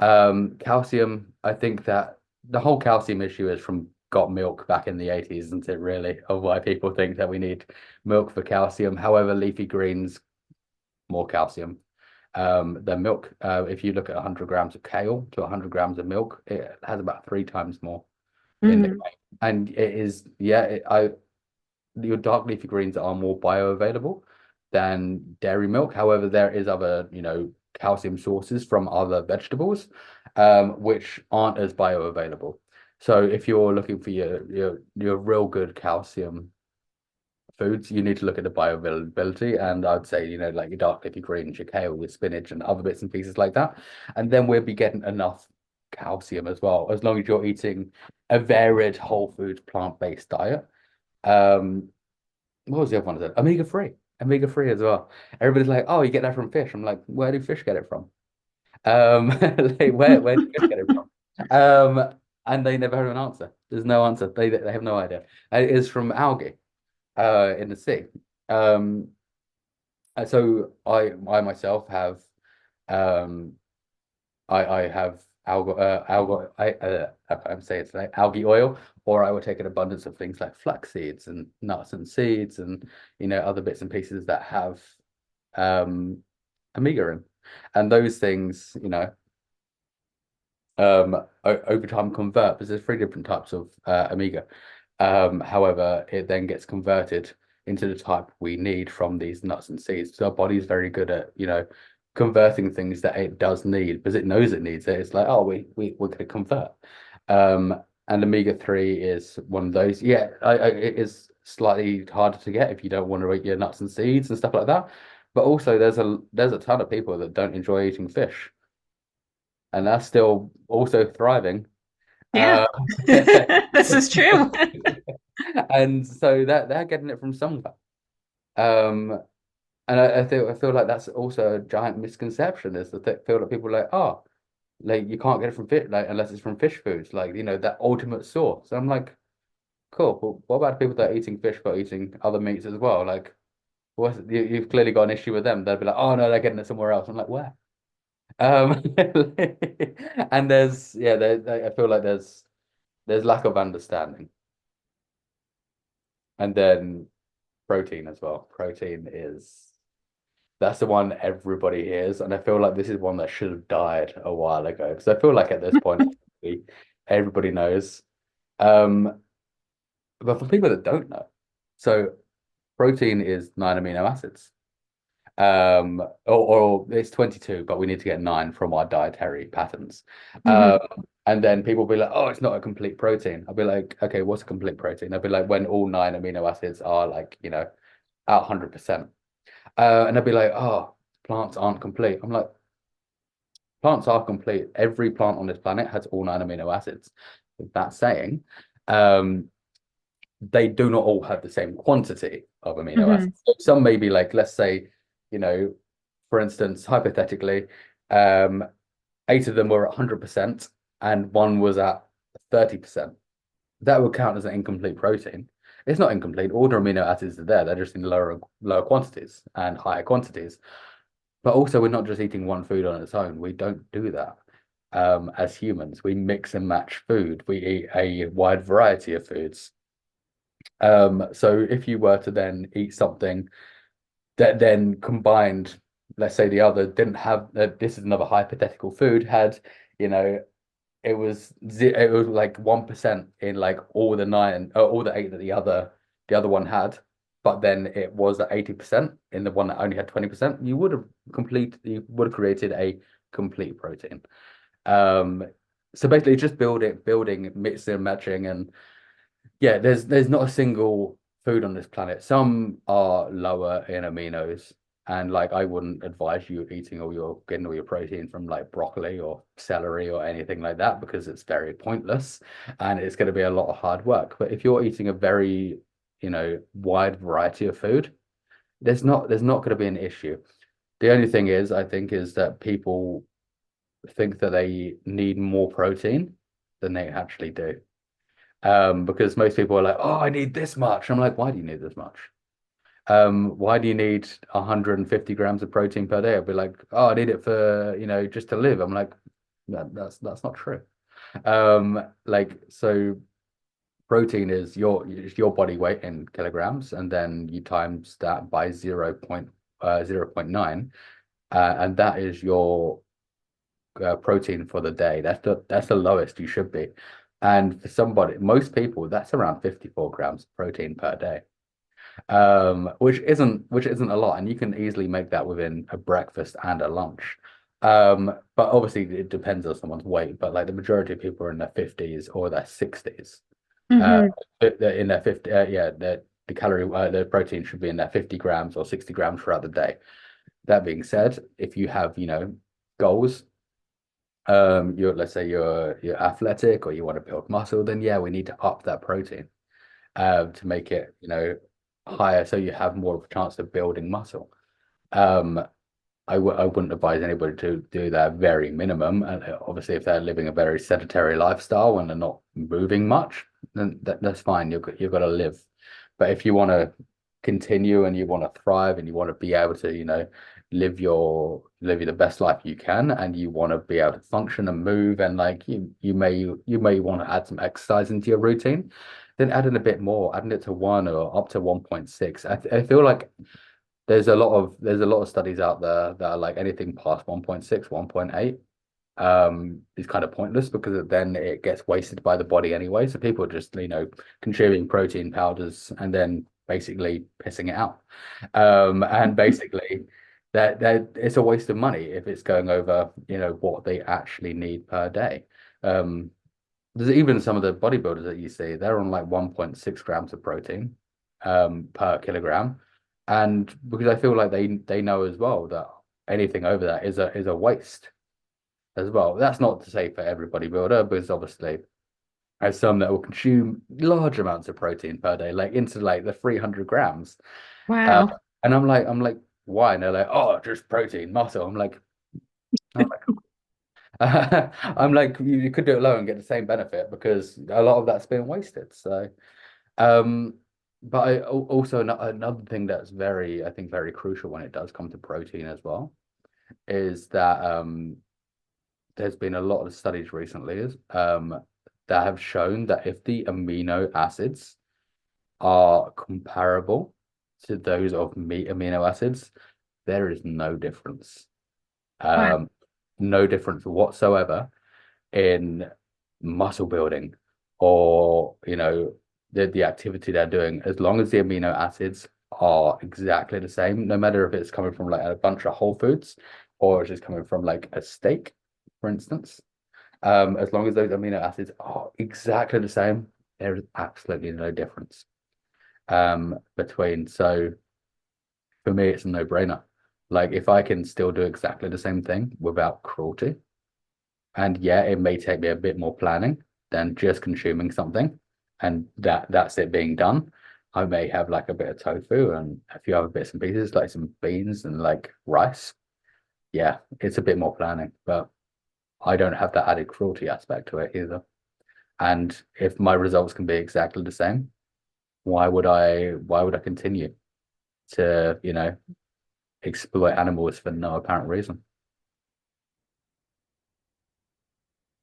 Calcium, I think that the whole calcium issue is from got milk back in the 80s, isn't it, really, of why people think that we need milk for calcium. However, leafy greens, more calcium, than milk. If you look at 100 grams of kale to 100 grams of milk, it has about 3 times more in the Mm. clay. And it is, yeah, your dark leafy greens are more bioavailable than dairy milk. However, there is other, calcium sources from other vegetables, which aren't as bioavailable. So if you're looking for your real good calcium foods, you need to look at the bioavailability. And I'd say, like your dark leafy greens, your kale, your spinach, and other bits and pieces like that. And then we'll be getting enough calcium as well, as long as you're eating a varied whole food plant-based diet. Um, what was the other one? Omega 3. Omega 3 as well. Everybody's like, oh, you get that from fish. I'm like, where do fish get it from? Like, where did fish get it from? And they never had an answer. There's no answer. They have no idea. And it is from algae in the sea. Um, so I myself have um I have I can't say it today, algae oil, or I would take an abundance of things like flax seeds and nuts and seeds and other bits and pieces that have um omega in. And those things, over time convert because there's three different types of omega. However, it then gets converted into the type we need from these nuts and seeds. So our body's very good at, converting things that it does need because it knows it needs it. It's like, oh, we're going to convert. And omega-3 is one of those. Yeah, it is slightly harder to get if you don't want to eat your nuts and seeds and stuff like that. But also, there's a ton of people that don't enjoy eating fish, and that's still also thriving. Yeah, Uh, this is true. and so that they're getting it from somewhere. Um, and I feel like that's also a giant misconception is that they feel that people are like, oh, like you can't get it from fish, like unless it's from fish foods, like that ultimate source. I'm like, cool. But what about people that are eating fish but eating other meats as well? Like, you've clearly got an issue with them. They'll be like, oh no, they're getting it somewhere else. I'm like, where? Um, and I feel like there's lack of understanding. And then protein as well. Protein is that's the one everybody hears, and I feel like this is one that should have died a while ago. Because I feel like at this point everybody knows. Um, but for people that don't know, so protein is 9 amino acids. Or it's 22, but we need to get 9 from our dietary patterns. Mhm. And then people will be like, oh, it's not a complete protein. I'll be like, okay, what's a complete protein? I'll be like, when all 9 amino acids are like, at 100%. And they'll be like, oh, plants aren't complete. I'm like, plants are complete. Every plant on this planet has all 9 amino acids. With that saying, um, they do not all have the same quantity of amino Mhm. acids. So some may be like, let's say, you know, for instance, hypothetically, um, 8 of them were at 100% and one was at 30%. That would count as an incomplete protein. It's not incomplete. All the amino acids are there. They're just in lower quantities and higher quantities. But also, we're not just eating one food on its own. We don't do that. As humans, we mix and match food. We eat a wide variety of foods. So if you were to then eat something that then combined, let's say the other didn't have, this is another hypothetical food, had, you know, it was like 1% in like all the 9 all the 8 that the other one had, but then it was at 80% in the one that only had 20%. You would have created a complete protein. Um, so basically just building, mixing and matching, and yeah, there's not a single food on this planet. Some are lower in aminos, and like I wouldn't advise you getting all your protein from like broccoli or celery or anything like that because it's very pointless and it's going to be a lot of hard work. But if you're eating a very, wide variety of food, there's not going to be an issue. The only thing is, I think, is that people think that they need more protein than they actually do. Because most people are like, oh, I need this much. I'm like, why do you need this much? Why do you need 150 grams of protein per day? I'll be like, oh, I need it for, just to live. I'm like, that's not true. So protein is your body weight in kilograms, and then you times that by 0.9, and that is your protein for the day. That's the lowest you should be. And for most people, that's around 54 grams of protein per day, which isn't a lot, and you can easily make that within a breakfast and a lunch. But obviously it depends on someone's weight. But like the majority of people are in their 50s or their 60s. Uh, Mhm. in their 50, yeah, the protein should be in their 50 grams or 60 grams throughout the day. That being said, if you have, goals, let's say you're athletic or you want to build muscle, then yeah, we need to up that protein to make it, higher so you have more of a chance of building muscle. Um, I wouldn't advise anybody to do their very minimum. And obviously, if they're living a very sedentary lifestyle and they're not moving much, then that's fine. You've got to live. But if you want to continue and you want to thrive and you want to be able to, live the best life you can, and you want to be able to function and move, and like you may want to add some exercise into your routine, then add in a bit more, adding it to 1 or up to 1.6. I feel like there's a lot of studies out there that are like anything past 1.6, 1.8 is kind of pointless, because then it gets wasted by the body anyway. So people are just, consuming protein powders and then basically pissing it out. And basically that it's a waste of money if it's going over, what they actually need per day. There's even some of the bodybuilders that you see, they're on like 1.6 grams of protein per kilogram. And because I feel like they know as well that anything over that is a waste as well. That's not to say for every bodybuilder, because obviously there's some that will consume large amounts of protein per day, like into like the 300 grams. Uh, Wow. and I'm like, why? And they're like, oh, just protein, muscle. I'm like, I'm like, you could do it low and get the same benefit, because a lot of that's being wasted. So, um, but also another thing that's I think, very crucial when it does come to protein as well, is that there's been a lot of studies recently that have shown that if the amino acids are comparable to those of meat amino acids, there is no difference. Wow. Um, no difference whatsoever in muscle building, or the activity they're doing, as long as the amino acids are exactly the same, no matter if it's coming from like a bunch of whole foods or it's just coming from like a steak, for instance. As long as those amino acids are exactly the same, there is absolutely no difference between. So for me, it's a no-brainer. Like, if I can still do exactly the same thing without cruelty, and yeah, it may take me a bit more planning than just consuming something, and that's it being done. I may have like a bit of tofu and a few other bits and pieces, like some beans and like rice. Yeah, it's a bit more planning, but I don't have that added cruelty aspect to it either. And if my results can be exactly the same, why would I continue to, exploit animals for no apparent reason?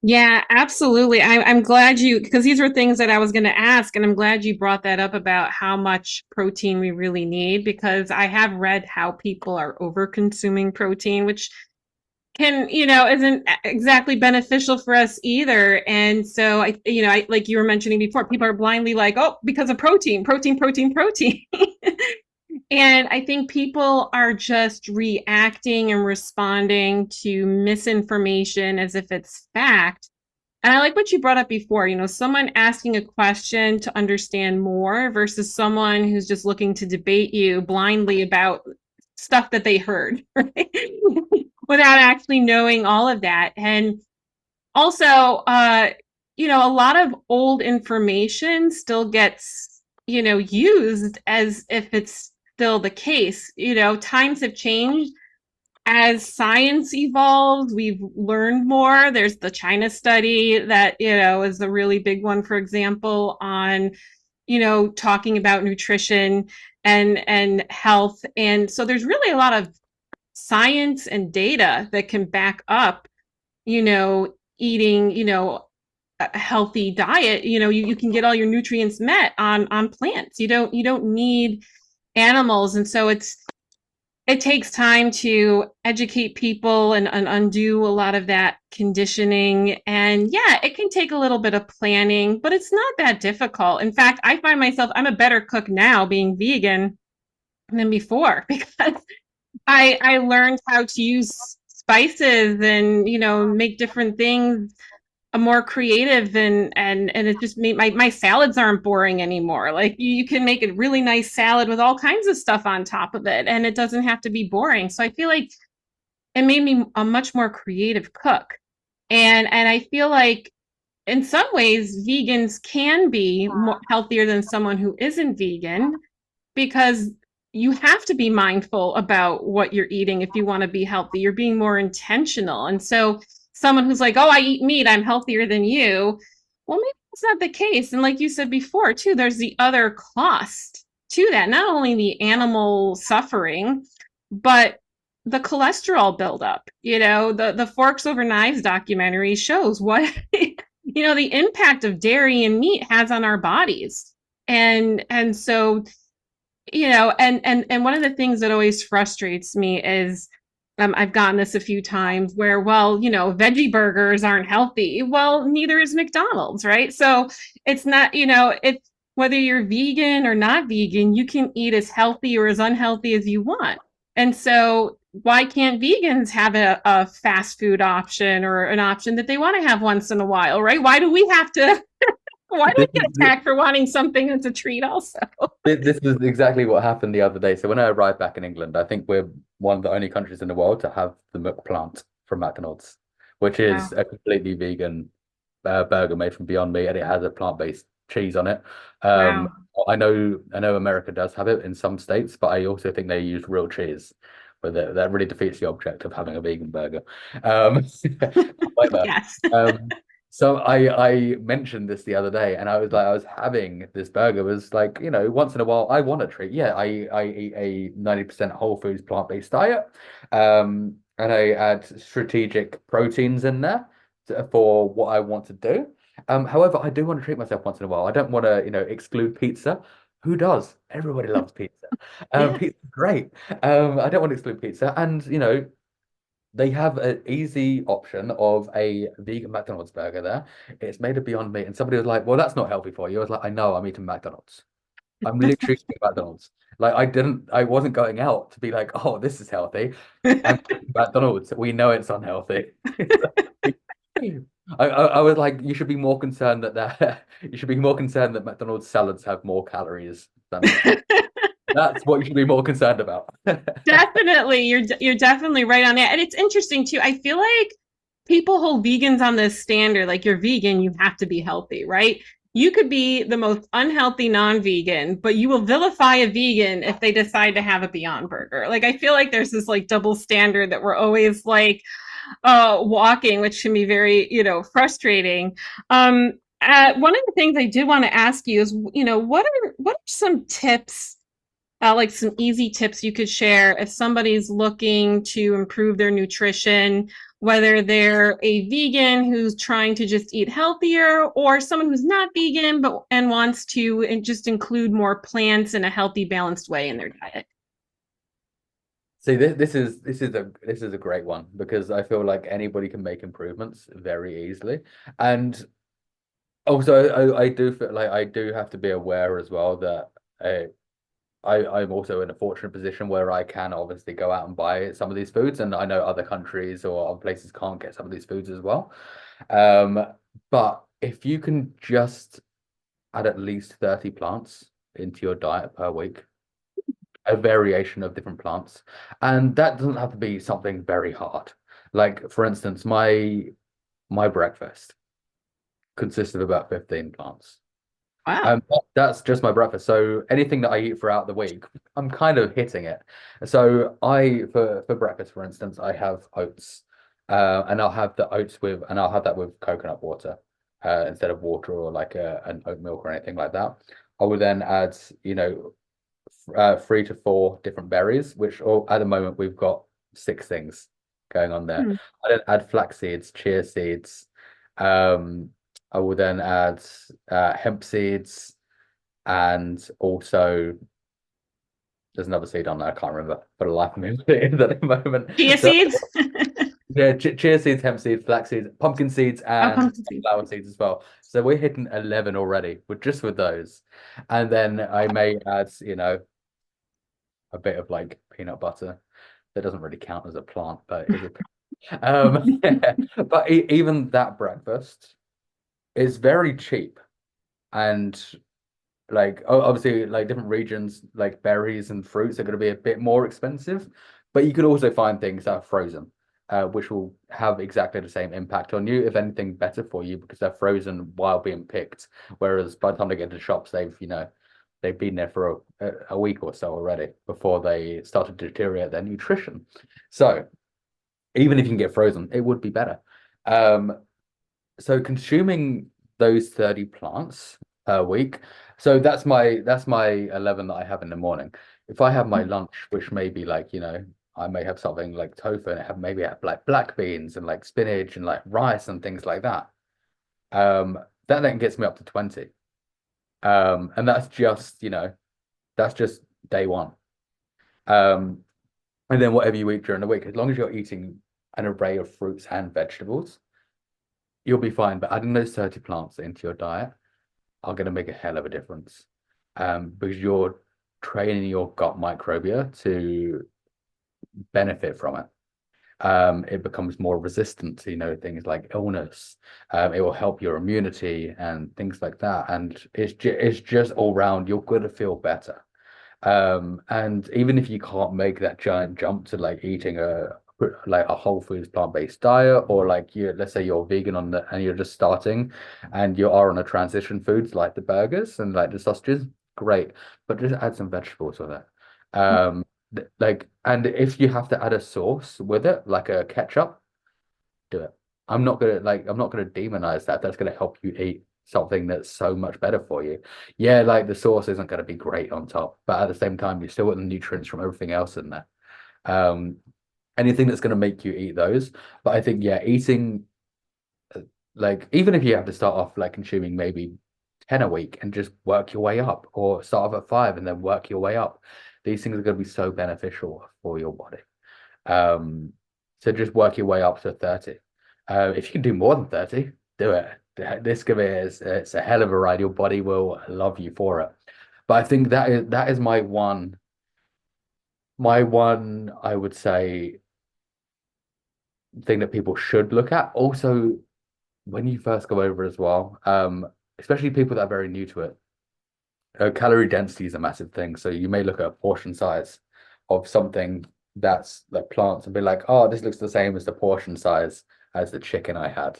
Yeah, absolutely. I'm glad because these were things that I was going to ask, and I'm glad you brought that up about how much protein we really need, because I have read how people are over consuming protein, which isn't exactly beneficial for us either. And so like you were mentioning before, people are blindly like, oh, because of protein, protein, protein, protein. And I think people are just reacting and responding to misinformation as if it's fact. And I like what you brought up before, someone asking a question to understand more versus someone who's just looking to debate you blindly about stuff that they heard, right? Without actually knowing all of that. And also, a lot of old information still gets, used as if it's still the case. Times have changed. As science evolves, we've learned more. There's the China study that, is a really big one, for example, on, talking about nutrition and health. And so there's really a lot of science and data that can back up, eating, a healthy diet. You can get all your nutrients met on plants. You don't need animals. And so it takes time to educate people and undo a lot of that conditioning. And yeah, it can take a little bit of planning, but it's not that difficult. In fact, I find myself, I'm a better cook now being vegan than before, because I learned how to use spices and make different things more creative, and it just made my salads aren't boring anymore. Like you can make a really nice salad with all kinds of stuff on top of it, and it doesn't have to be boring. So I feel like it made me a much more creative cook. And I feel like in some ways vegans can be more healthier than someone who isn't vegan, because you have to be mindful about what you're eating if you want to be healthy. You're being more intentional. And so someone who's like, oh, I eat meat, I'm healthier than you. Well, maybe that's not the case. And like you said before, too, there's the other cost to that, not only the animal suffering, but the cholesterol buildup. The Forks Over Knives documentary shows what the impact of dairy and meat has on our bodies. And so and one of the things that always frustrates me is I've gotten this a few times where, well, veggie burgers aren't healthy. Well, neither is McDonald's, right? So it's not, it's whether you're vegan or not vegan, you can eat as healthy or as unhealthy as you want. And so why can't vegans have a fast food option or an option that they want to have once in a while, right? Why do we This get is attacked for wanting something that's a treat also? this is exactly what happened the other day. So when I arrived back in England, I think we're one of the only countries in the world to have the McPlant from McDonald's, which Wow. is a completely vegan burger made from Beyond Meat, and it has a plant-based cheese on it. Um, Wow. I know America does have it in some states, but I also think they use real cheese. But that really defeats the object of having a vegan burger. Um, however, Yes. um, so I mentioned this the other day, and I was like, I was having this burger. Was like, once in a while, I want a treat. Yeah, I eat a 90% whole foods plant-based diet, and I add strategic proteins in there for what I want to do. However, I do want to treat myself once in a while. I don't want to, exclude pizza. Who does? Everybody loves pizza. Yeah. Pizza's great. I don't want to exclude pizza, and they have an easy option of a vegan McDonald's burger there. It's made of Beyond Meat, and somebody was like, "Well, that's not healthy for you." I was like, "I know, I'm eating McDonald's. I'm literally eating McDonald's. Like, I wasn't going out to be like, oh, this is healthy. I'm eating McDonald's. We know it's unhealthy." I was like, you should be more concerned you should be more concerned that McDonald's salads have more calories than McDonald's. That's what you should be more concerned about. Definitely. You're definitely right on that. And it's interesting too. I feel like people hold vegans on this standard, like you're vegan, you have to be healthy, right? You could be the most unhealthy non-vegan, but you will vilify a vegan if they decide to have a Beyond Burger. Like I feel like there's this like double standard that we're always like walking, which can be very, frustrating. One of the things I did want to ask you is, what are some tips, like some easy tips you could share if somebody's looking to improve their nutrition, whether they're a vegan who's trying to just eat healthier, or someone who's not vegan but and wants to just include more plants in a healthy, balanced way in their diet? See, this is a great one because I feel like anybody can make improvements very easily. And also, I do feel like I do have to be aware as well that I'm also in a fortunate position where I can obviously go out and buy some of these foods, and I know other countries or other places can't get some of these foods as well. Um, but if you can just add at least 30 plants into your diet per week, a variation of different plants, and that doesn't have to be something very hard. Like for instance, my breakfast consists of about 15 plants. Wow. That's just my breakfast. So anything that I eat throughout the week, I'm kind of hitting it. So for breakfast, for instance, I have oats, and I'll have that with coconut water, instead of water or like an oat milk or anything like that. I would then add, 3 to 4 different berries, which at the moment we've got 6 things going on there. Hmm. I then add flax seeds, chia seeds. I will then add hemp seeds, and also there's another seed on there. I can't remember for the life of me what it is at the moment. Chia So seeds. yeah, chia seeds, hemp seeds, flax seeds, pumpkin seeds, Oh, and pumpkin seeds. sunflower seeds as well. So we're hitting 11 already with those. And then I may add, a bit of like peanut butter. That doesn't really count as a plant, but it is a but even that breakfast is very cheap. And like obviously like different regions like berries and fruits are going to be a bit more expensive, but you could also find things that are frozen, which will have exactly the same impact on you, if anything better for you, because they're frozen while being picked, whereas by the time they get to shops they've they've been there for a week or so already before they started to deteriorate their nutrition. So even if you can get frozen, it would be better. Um, so consuming those 30 plants per week. So that's my 11 that I have in the morning. If I have my lunch, which may be like, I may have something like tofu and maybe have like black beans and like spinach and like rice and things like that. That then gets me up to 20. And that's just day one. Um, and then whatever you eat during the week, as long as you're eating an array of fruits and vegetables, you'll be fine. But adding those 30 plants into your diet are going to make a hell of a difference. Because you're training your gut microbiota to benefit from it. It becomes more resistant to, things like illness. It will help your immunity and things like that. And it's just all round, you're going to feel better. And even if you can't make that giant jump to like eating a whole foods plant-based diet, or like let's say you're vegan and you're just starting and you are on a transition foods like the burgers and like the sausages, great, but just add some vegetables with it. And if you have to add a sauce with it, like a ketchup, do it. I'm not gonna demonize that. That's gonna help you eat something that's so much better for you. Yeah, like the sauce isn't gonna be great on top, but at the same time, you still get the nutrients from everything else in there. Um, Anything that's gonna make you eat those. But I think, yeah, eating like even if you have to start off like consuming maybe 10 a week and just work your way up, or start off at 5 and then work your way up. These things are going to be so beneficial for your body. So just work your way up to 30. If you can do more than 30, do it. This give it is it's a hell of a ride. Your body will love you for it. But I think that is my one I would say thing that people should look at. Also, when you first go over as well, especially people that are very new to it, calorie density is a massive thing. So you may look at a portion size of something that's like plants and be like, oh, this looks the same as the portion size as the chicken I had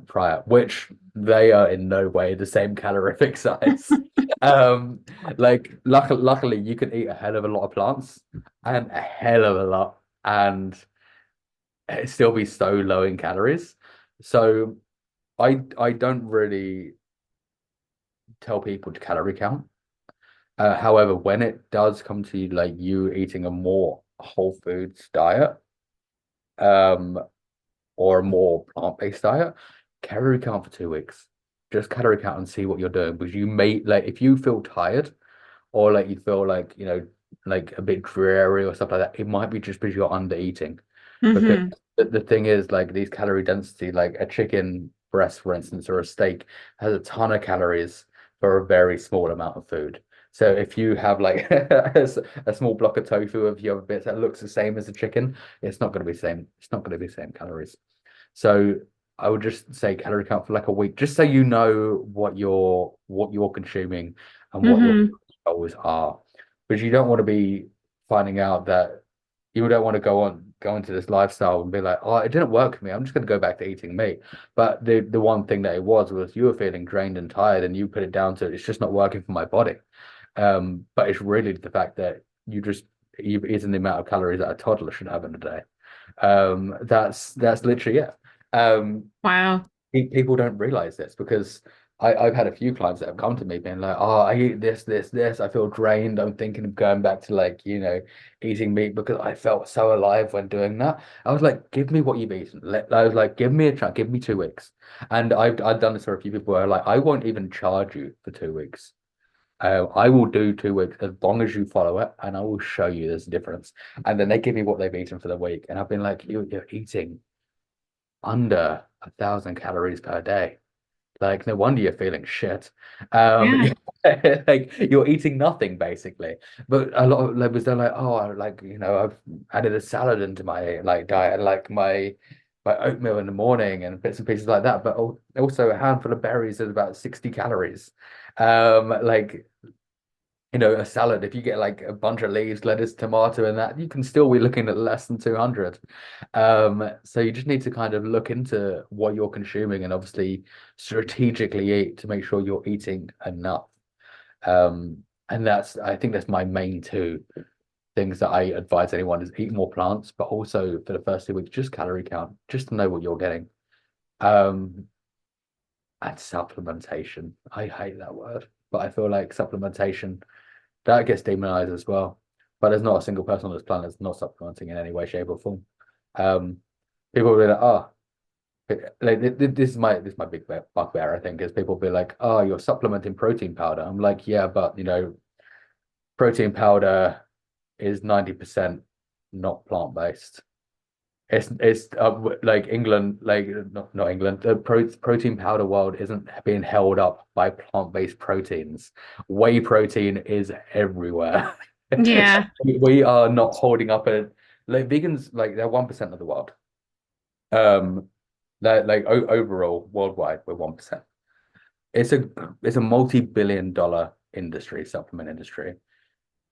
prior, which they are in no way the same calorific size. Um, like luckily you can eat a hell of a lot of plants and a hell of a lot and it still be so low in calories. So I don't really tell people to calorie count. However, when it does come to like you eating a more whole foods diet, um, or a more plant-based diet, calorie count for 2 weeks. Just calorie count and see what you're doing because you may like if you feel tired or like you feel like like a bit dreary or stuff like that, it might be just because you're under eating. Because Hmm. the thing is like these calorie density, like a chicken breast, for instance, or a steak has a ton of calories for a very small amount of food. So if you have like a small block of tofu of your bits that looks the same as the chicken, it's not going to be the same. It's not going to be the same calories. So I would just say calorie count for like a week, just so you know what you're consuming and what your Hmm. goals are. Because you don't want to be finding out that you don't want to go into this lifestyle and be like, oh, it didn't work for me. I'm just going to go back to eating meat. But the one thing that it was you were feeling drained and tired, and you put it down to it's just not working for my body. But it's really the fact that you've eaten the amount of calories that a toddler should have in a day. That's literally it. Um, Wow. People don't realize this because I've had a few clients that have come to me being like, oh, I eat this. I feel drained. I'm thinking of going back to like, eating meat because I felt so alive when doing that. I was like, give me what you've eaten. I was like, give me a chance, give me 2 weeks. And I've done this for a few people where like, I won't even charge you for 2 weeks. I will do 2 weeks as long as you follow it, and I will show you this difference. And then they give me what they've eaten for the week, and I've been like, you're eating under 1,000 calories per day. Like, no wonder you're feeling shit. Yeah. Like you're eating nothing basically. But a lot of labels they're like, oh, I've added a salad into my like diet, like my oatmeal in the morning and bits and pieces like that. But also a handful of berries is about 60 calories. Like a salad, if you get like a bunch of leaves, lettuce, tomato, and that, you can still be looking at less than 200. So you just need to kind of look into what you're consuming and obviously strategically eat to make sure you're eating enough. And I think that's my main two things that I advise anyone is eat more plants, but also for the first 2 weeks, just calorie count, just to know what you're getting. Um, and supplementation. I hate that word, but I feel like supplementation that gets demonized as well. But there's not a single person on this planet that's not supplementing in any way, shape, or form. Um, People will be like, oh, like this is my big bugbear, I think, is people be like, oh, you're supplementing protein powder. I'm like, yeah, but protein powder is 90% not plant-based. It's like England, like not England. The protein powder world isn't being held up by plant-based proteins. Whey protein is everywhere. Yeah. We are not holding up like vegans, like they're 1% of the world. Um, they're like overall worldwide, we're 1%. It's a it's a multi-billion-dollar industry, supplement industry.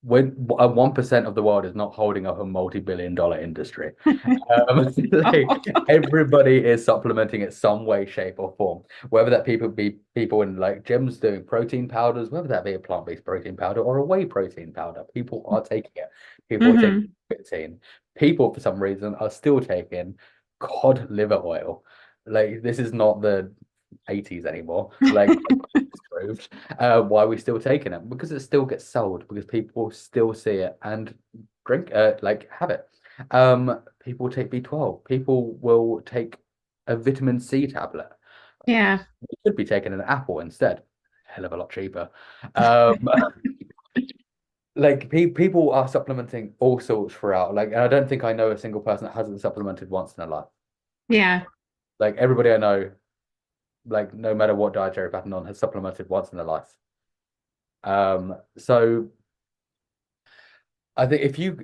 When 1% of the world is not holding up a multi-billion-dollar industry. Like everybody is supplementing it some way, shape, or form. Whether that people be people in like gyms doing protein powders, whether that be a plant-based protein powder or a whey protein powder, people are taking it. People are taking Hmm. protein. People, for some reason, are still taking cod liver oil. Like this is not the 80s anymore. Like it's proved. Why are we still taking it? Because it still gets sold, because people still see it and drink like have it. People take B12. People will take a vitamin C tablet. Yeah. You should be taking an apple instead. Hell of a lot cheaper. Um, like people are supplementing all sorts throughout. Like, and I don't think I know a single person that hasn't supplemented once in their life. Yeah. Like everybody I know, like no matter what dietary pattern on, has supplemented once in their life. So I think if you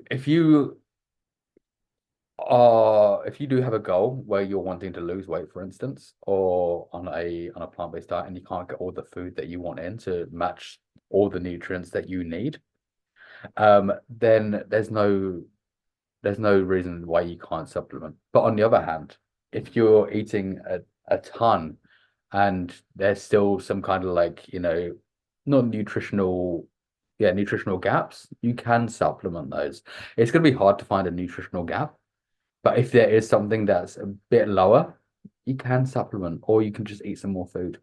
do have a goal where you're wanting to lose weight, for instance, or on a plant-based diet, and you can't get all the food that you want in to match all the nutrients that you need, then there's no reason why you can't supplement. But on the other hand, if you're eating a ton and there's still some kind of like, not nutritional, yeah, nutritional gaps, you can supplement those. It's going to be hard to find a nutritional gap, but if there is something that's a bit lower, you can supplement or you can just eat some more food.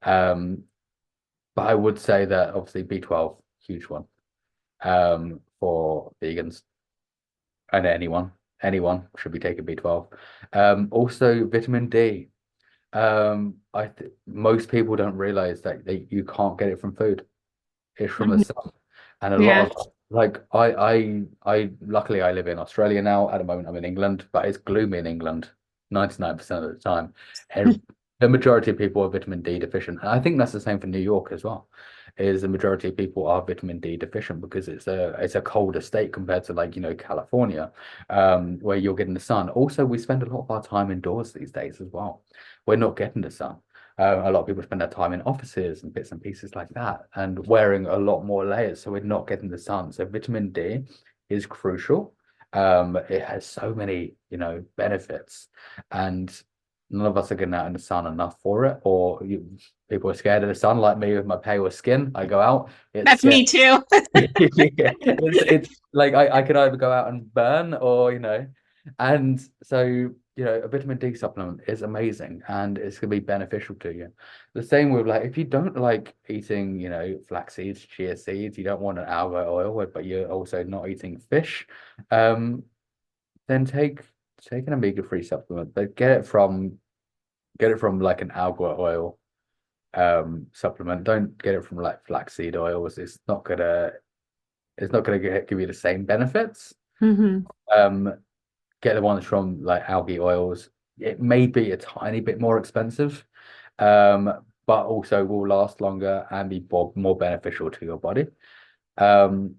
Um, but I would say that obviously B12, huge one, for vegans and anyone should be taking B12. Also vitamin D. I th Most people don't realize that you can't get it from food. It's from the Mhm. sun. And a Yeah. lot of like I luckily I live in Australia now. At the moment I'm in England, but it's gloomy in England 99% of the time. And the majority of people are vitamin D deficient. And I think that's the same for New York as well. Is the majority of people are vitamin D deficient because it's a colder state compared to like, California, where you're getting the sun. Also, we spend a lot of our time indoors these days as well. We're not getting the sun. A lot of people spend their time in offices and bits and pieces like that and wearing a lot more layers, so we're not getting the sun. So vitamin D is crucial. It has so many, benefits, and none of us are getting out in the sun enough for it. People are scared of the sun, like me with my pale skin. I go out, it's That's scary. me too. It's like I could either go out and burn or, and so, a vitamin D supplement is amazing and it's going to be beneficial to you. The same with like, if you don't like eating, flax seeds, chia seeds, you don't want an alga oil, but you're also not eating fish, then take an omega-3 supplement, but get it from like an alga oil supplement. Don't get it from like flaxseed oils. It's not gonna give you the same benefits. Hmm. Um, get the ones from like algae oils. It may be a tiny bit more expensive, but also will last longer and be more beneficial to your body. Um,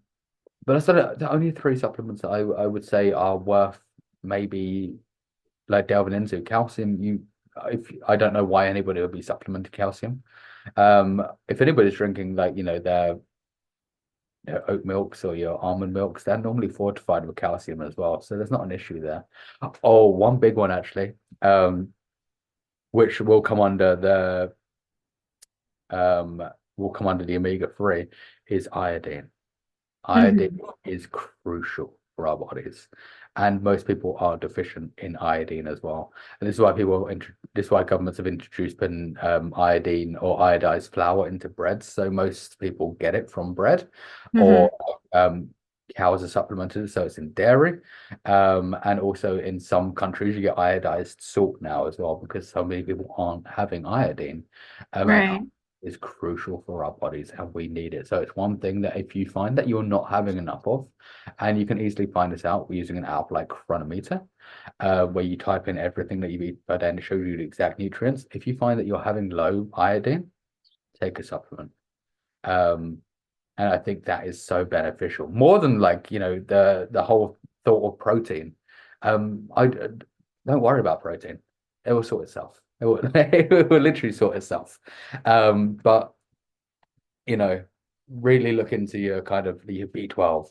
but that's the only three supplements that I would say are worth maybe like delving into. Calcium, if I don't know why anybody would be supplementing calcium. If anybody's drinking like, their oat milks or your almond milks, they're normally fortified with calcium as well. So there's not an issue there. Oh, one big one actually, which will come under the will come under the omega-3 is iodine. Iodine Hmm. is crucial for our bodies, and most people are deficient in iodine as well. And this is why this is why governments have introduced putting iodine or iodized flour into bread. So most people get it from bread, or Hmm. cows are supplemented, so it's in dairy. And also in some countries you get iodized salt now as well, because so many people aren't having iodine. And Right. is crucial for our bodies and we need it. So it's one thing that if you find that you're not having enough of, and you can easily find this out using an app like Chronometer, where you type in everything that you eat per day and it shows you the exact nutrients. If you find that you're having low iodine, take a supplement. Um, and I think that is so beneficial, more than like, the whole thought of protein. I don't worry about protein. It will sort itself. It will, it will literally sort itself. But really look into your kind of your B12,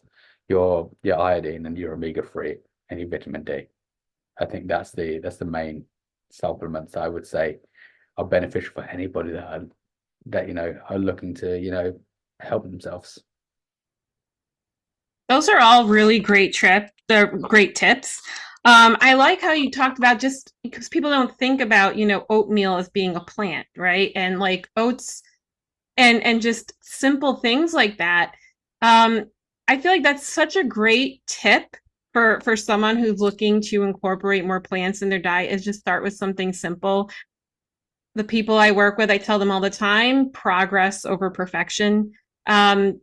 your iodine and your omega-3 and your vitamin D. I think that's the main supplements I would say are beneficial for anybody that are looking to, help themselves. Those are all really they're great tips. I like how you talked about, just because people don't think about, oatmeal as being a plant, right? And like oats and just simple things like that. Um, I feel like that's such a great tip for someone who's looking to incorporate more plants in their diet, is just start with something simple. The people I work with, I tell them all the time, progress over perfection.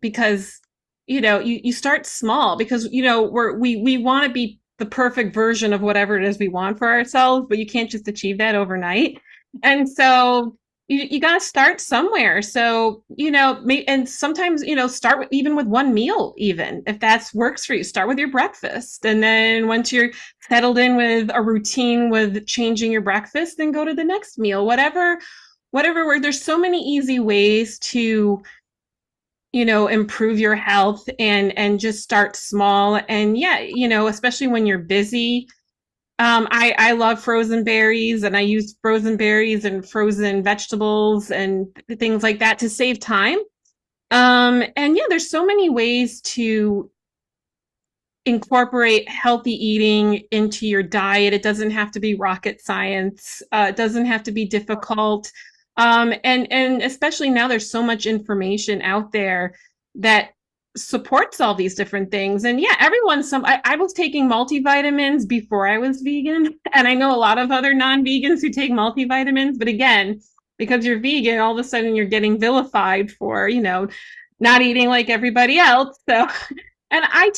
Because you start small, because we want to be the perfect version of whatever it is we want for ourselves, but you can't just achieve that overnight. And so you got to start somewhere. So, and sometimes, start even with one meal, even if that works for you. Start with your breakfast. And then once you're settled in with a routine with changing your breakfast, then go to the next meal, whatever, where there's so many easy ways to improve your health, and just start small. And yeah, especially when you're busy. I love frozen berries, and I use frozen berries and frozen vegetables and things like that to save time. And yeah, there's so many ways to incorporate healthy eating into your diet. It doesn't have to be rocket science. It doesn't have to be difficult. And especially now, there's so much information out there that supports all these different things. And yeah, I was taking multivitamins before I was vegan, and I know a lot of other non-vegans who take multivitamins. But again, because you're vegan, all of a sudden you're getting vilified for not eating like everybody else. So and I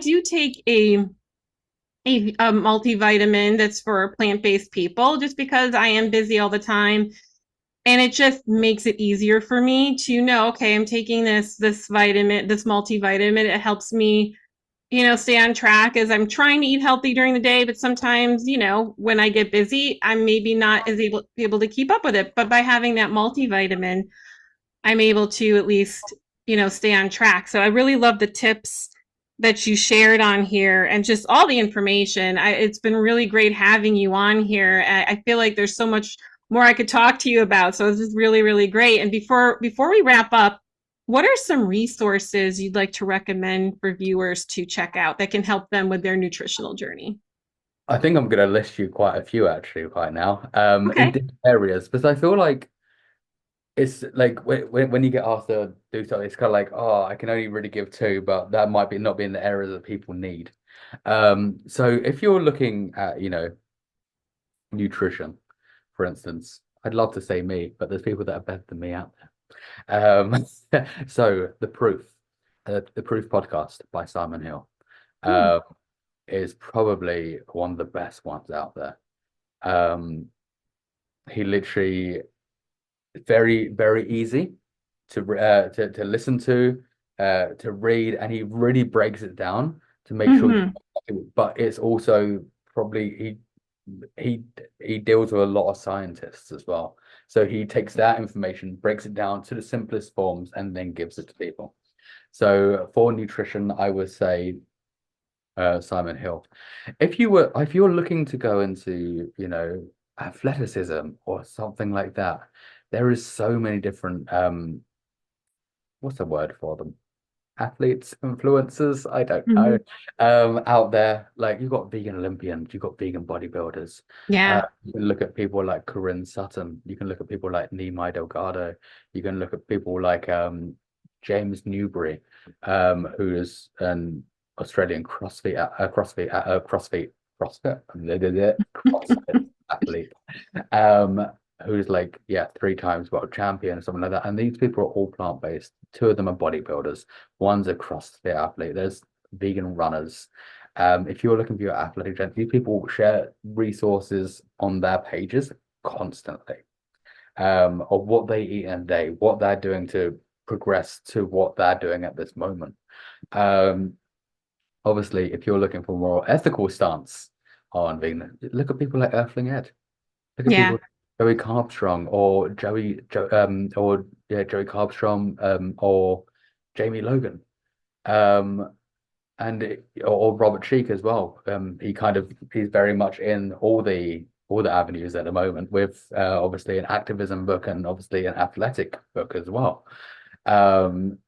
do take a multivitamin that's for plant-based people, just because I am busy all the time. And it just makes it easier for me to know, okay, I'm taking this vitamin, this multivitamin. It helps me, stay on track as I'm trying to eat healthy during the day. But sometimes, when I get busy, I'm maybe not as able to keep up with it. But by having that multivitamin, I'm able to at least, stay on track. So I really love the tips that you shared on here, and just all the information. It's been really great having you on here. I feel like there's so much more I could talk to you about. So this is really, really great. And before we wrap up, what are some resources you'd like to recommend for viewers to check out that can help them with their nutritional journey? I think I'm going to list you quite a few actually right now, in Okay. different areas, because I feel like it's like when you get asked to do something, it's kind of like, oh, I can only really give two, but that might be not be in the areas that people need. So if you're looking at, nutrition, for instance, I'd love to say me, but there's people that are better than me out there. So the Proof podcast by Simon Hill, Hmm. uh, is probably one of the best ones out there. Um, he literally very, very easy to listen to read, and he really breaks it down to make sure Hmm. but it's also probably he he deals with a lot of scientists as well. So he takes that information, breaks it down to the simplest forms, and then gives it to people. So for nutrition, I would say Simon Hill. If you're looking to go into, athleticism or something like that, there is so many different what's the word for them? Athletes, influencers, I don't know. Hmm. Out there, like you've got vegan Olympians, you've got vegan bodybuilders. Yeah. You can look at people like Corinne Sutton, you can look at people like Nimai Delgado, you can look at people like James Newbury, who is an Australian CrossFit athlete. Um, who's like, yeah, 3 times world champion or something like that. And these people are all plant-based. Two of them are bodybuilders. One's a CrossFit athlete. There's vegan runners. If you're looking for your athletic journey, these people share resources on their pages constantly, of what they eat in a day, what they're doing to progress to what they're doing at this moment. Um, Obviously, if you're looking for a more ethical stance on vegan, look at people like Earthling Ed. Look at Yeah. people, Joey Carbstrong or Joey Carbstrong, or Jamie Logan, um, or Robert Cheek as well. He's very much in all the avenues at the moment with obviously an activism book and obviously an athletic book as well. Um,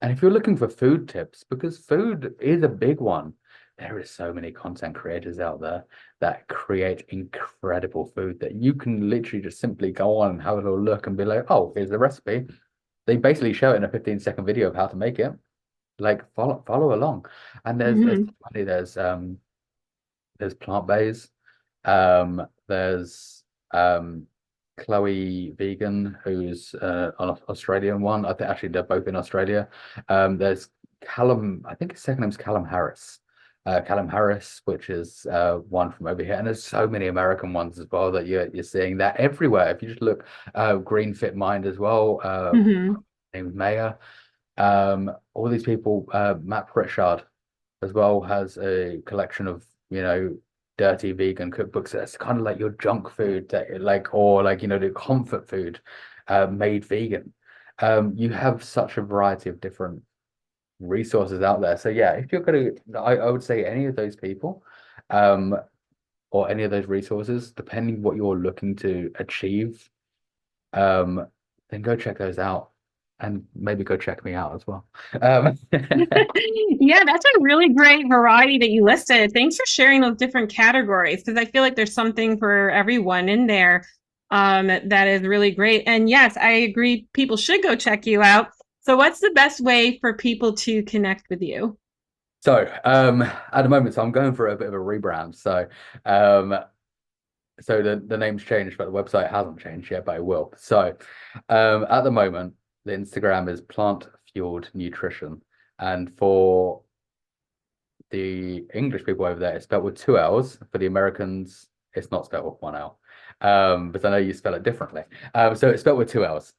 and if you're looking for food tips, because food is a big one, there is so many content creators out there that create incredible food that you can literally just simply go on and have a little look and be like, oh, here's the recipe. They basically show it in a 15-second video of how to make it. Like follow along. And Hmm. there's plant-based. There's Chloe Vegan, who's an Australian one. I think actually they're both in Australia. There's Callum, I think his second name's Callum Harris. Callum Harris, which is one from over here, and there's so many American ones as well that you're seeing that everywhere. If you just look, Green Fit Mind as well, Hmm. named Mayor. All these people, Matt Pritchard as well has a collection of, dirty vegan cookbooks. That's kind of like your junk food, that, like, or like, the comfort food, made vegan. You have such a variety of different resources out there. So yeah, if you're gonna, I would say any of those people, um, or any of those resources, depending what you're looking to achieve, um, then go check those out. And maybe go check me out as well. Yeah, that's a really great variety that you listed. Thanks for sharing those different categories because I feel like there's something for everyone in there that is really great. And yes, I agree. People should go check you out. So, what's the best way for people to connect with you? So, at the moment, so I'm going for a bit of a rebrand. Um, so the name's changed, but the website hasn't changed yet, but it will. So, at the moment, the Instagram is Plant Fueled Nutrition, and for the English people over there, it's spelled with 2 L's. For the Americans, it's not spelled with 1 L. But I know you spell it differently. So it's spelled with 2 L's.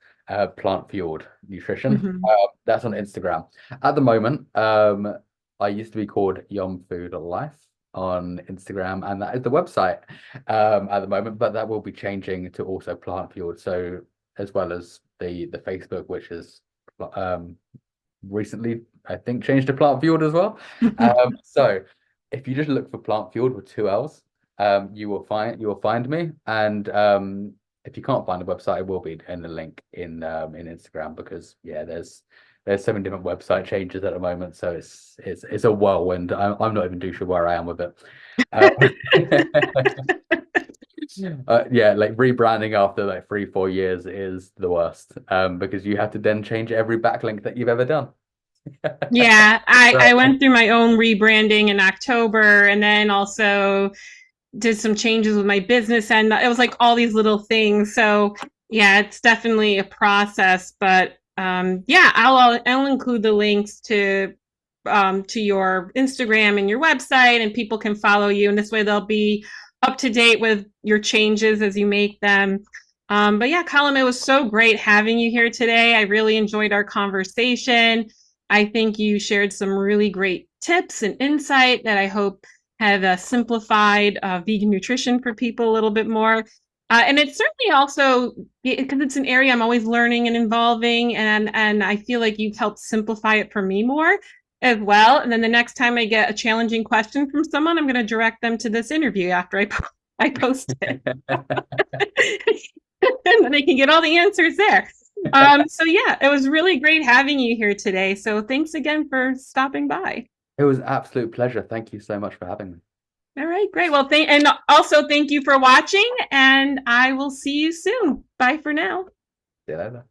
Plant Fueled Nutrition. Hmm. That's on Instagram. At the moment, I used to be called Yum Food Life on Instagram, and that is the website at the moment, but that will be changing to also Plant Fueled. So as well as the Facebook, which is um recently, I think, changed to Plant Fueled as well. So if you just look for Plant Fueled with 2 L's, you will find me. And if you can't find the website, it will be in the link in Instagram, because yeah, there's so many different website changes at the moment, so it's a whirlwind. I'm not even too sure where I am with it. Yeah, like rebranding after like 3-4 years is the worst, because you have to then change every backlink that you've ever done. Yeah, I, So, I went through my own rebranding in October and then also did some changes with my business, and it was like all these little things. So yeah, it's definitely a process, but yeah, I'll include the links to your Instagram and your website, and people can follow you, and this way they'll be up to date with your changes as you make them. But yeah, Colin, it was so great having you here today. I really enjoyed our conversation. I think you shared some really great tips and insight that I hope have simplified vegan nutrition for people a little bit more. And it's certainly also because it's an area I'm always learning and involving, and I feel like you've helped simplify it for me more as well. And then the next time I get a challenging question from someone, I'm going to direct them to this interview after I post it, and then they can get all the answers there. So yeah, it was really great having you here today. So thanks again for stopping by. It was an absolute pleasure. Thank you so much for having me. All right, great. Well, and also thank you for watching, and I will see you soon. Bye for now. See you later.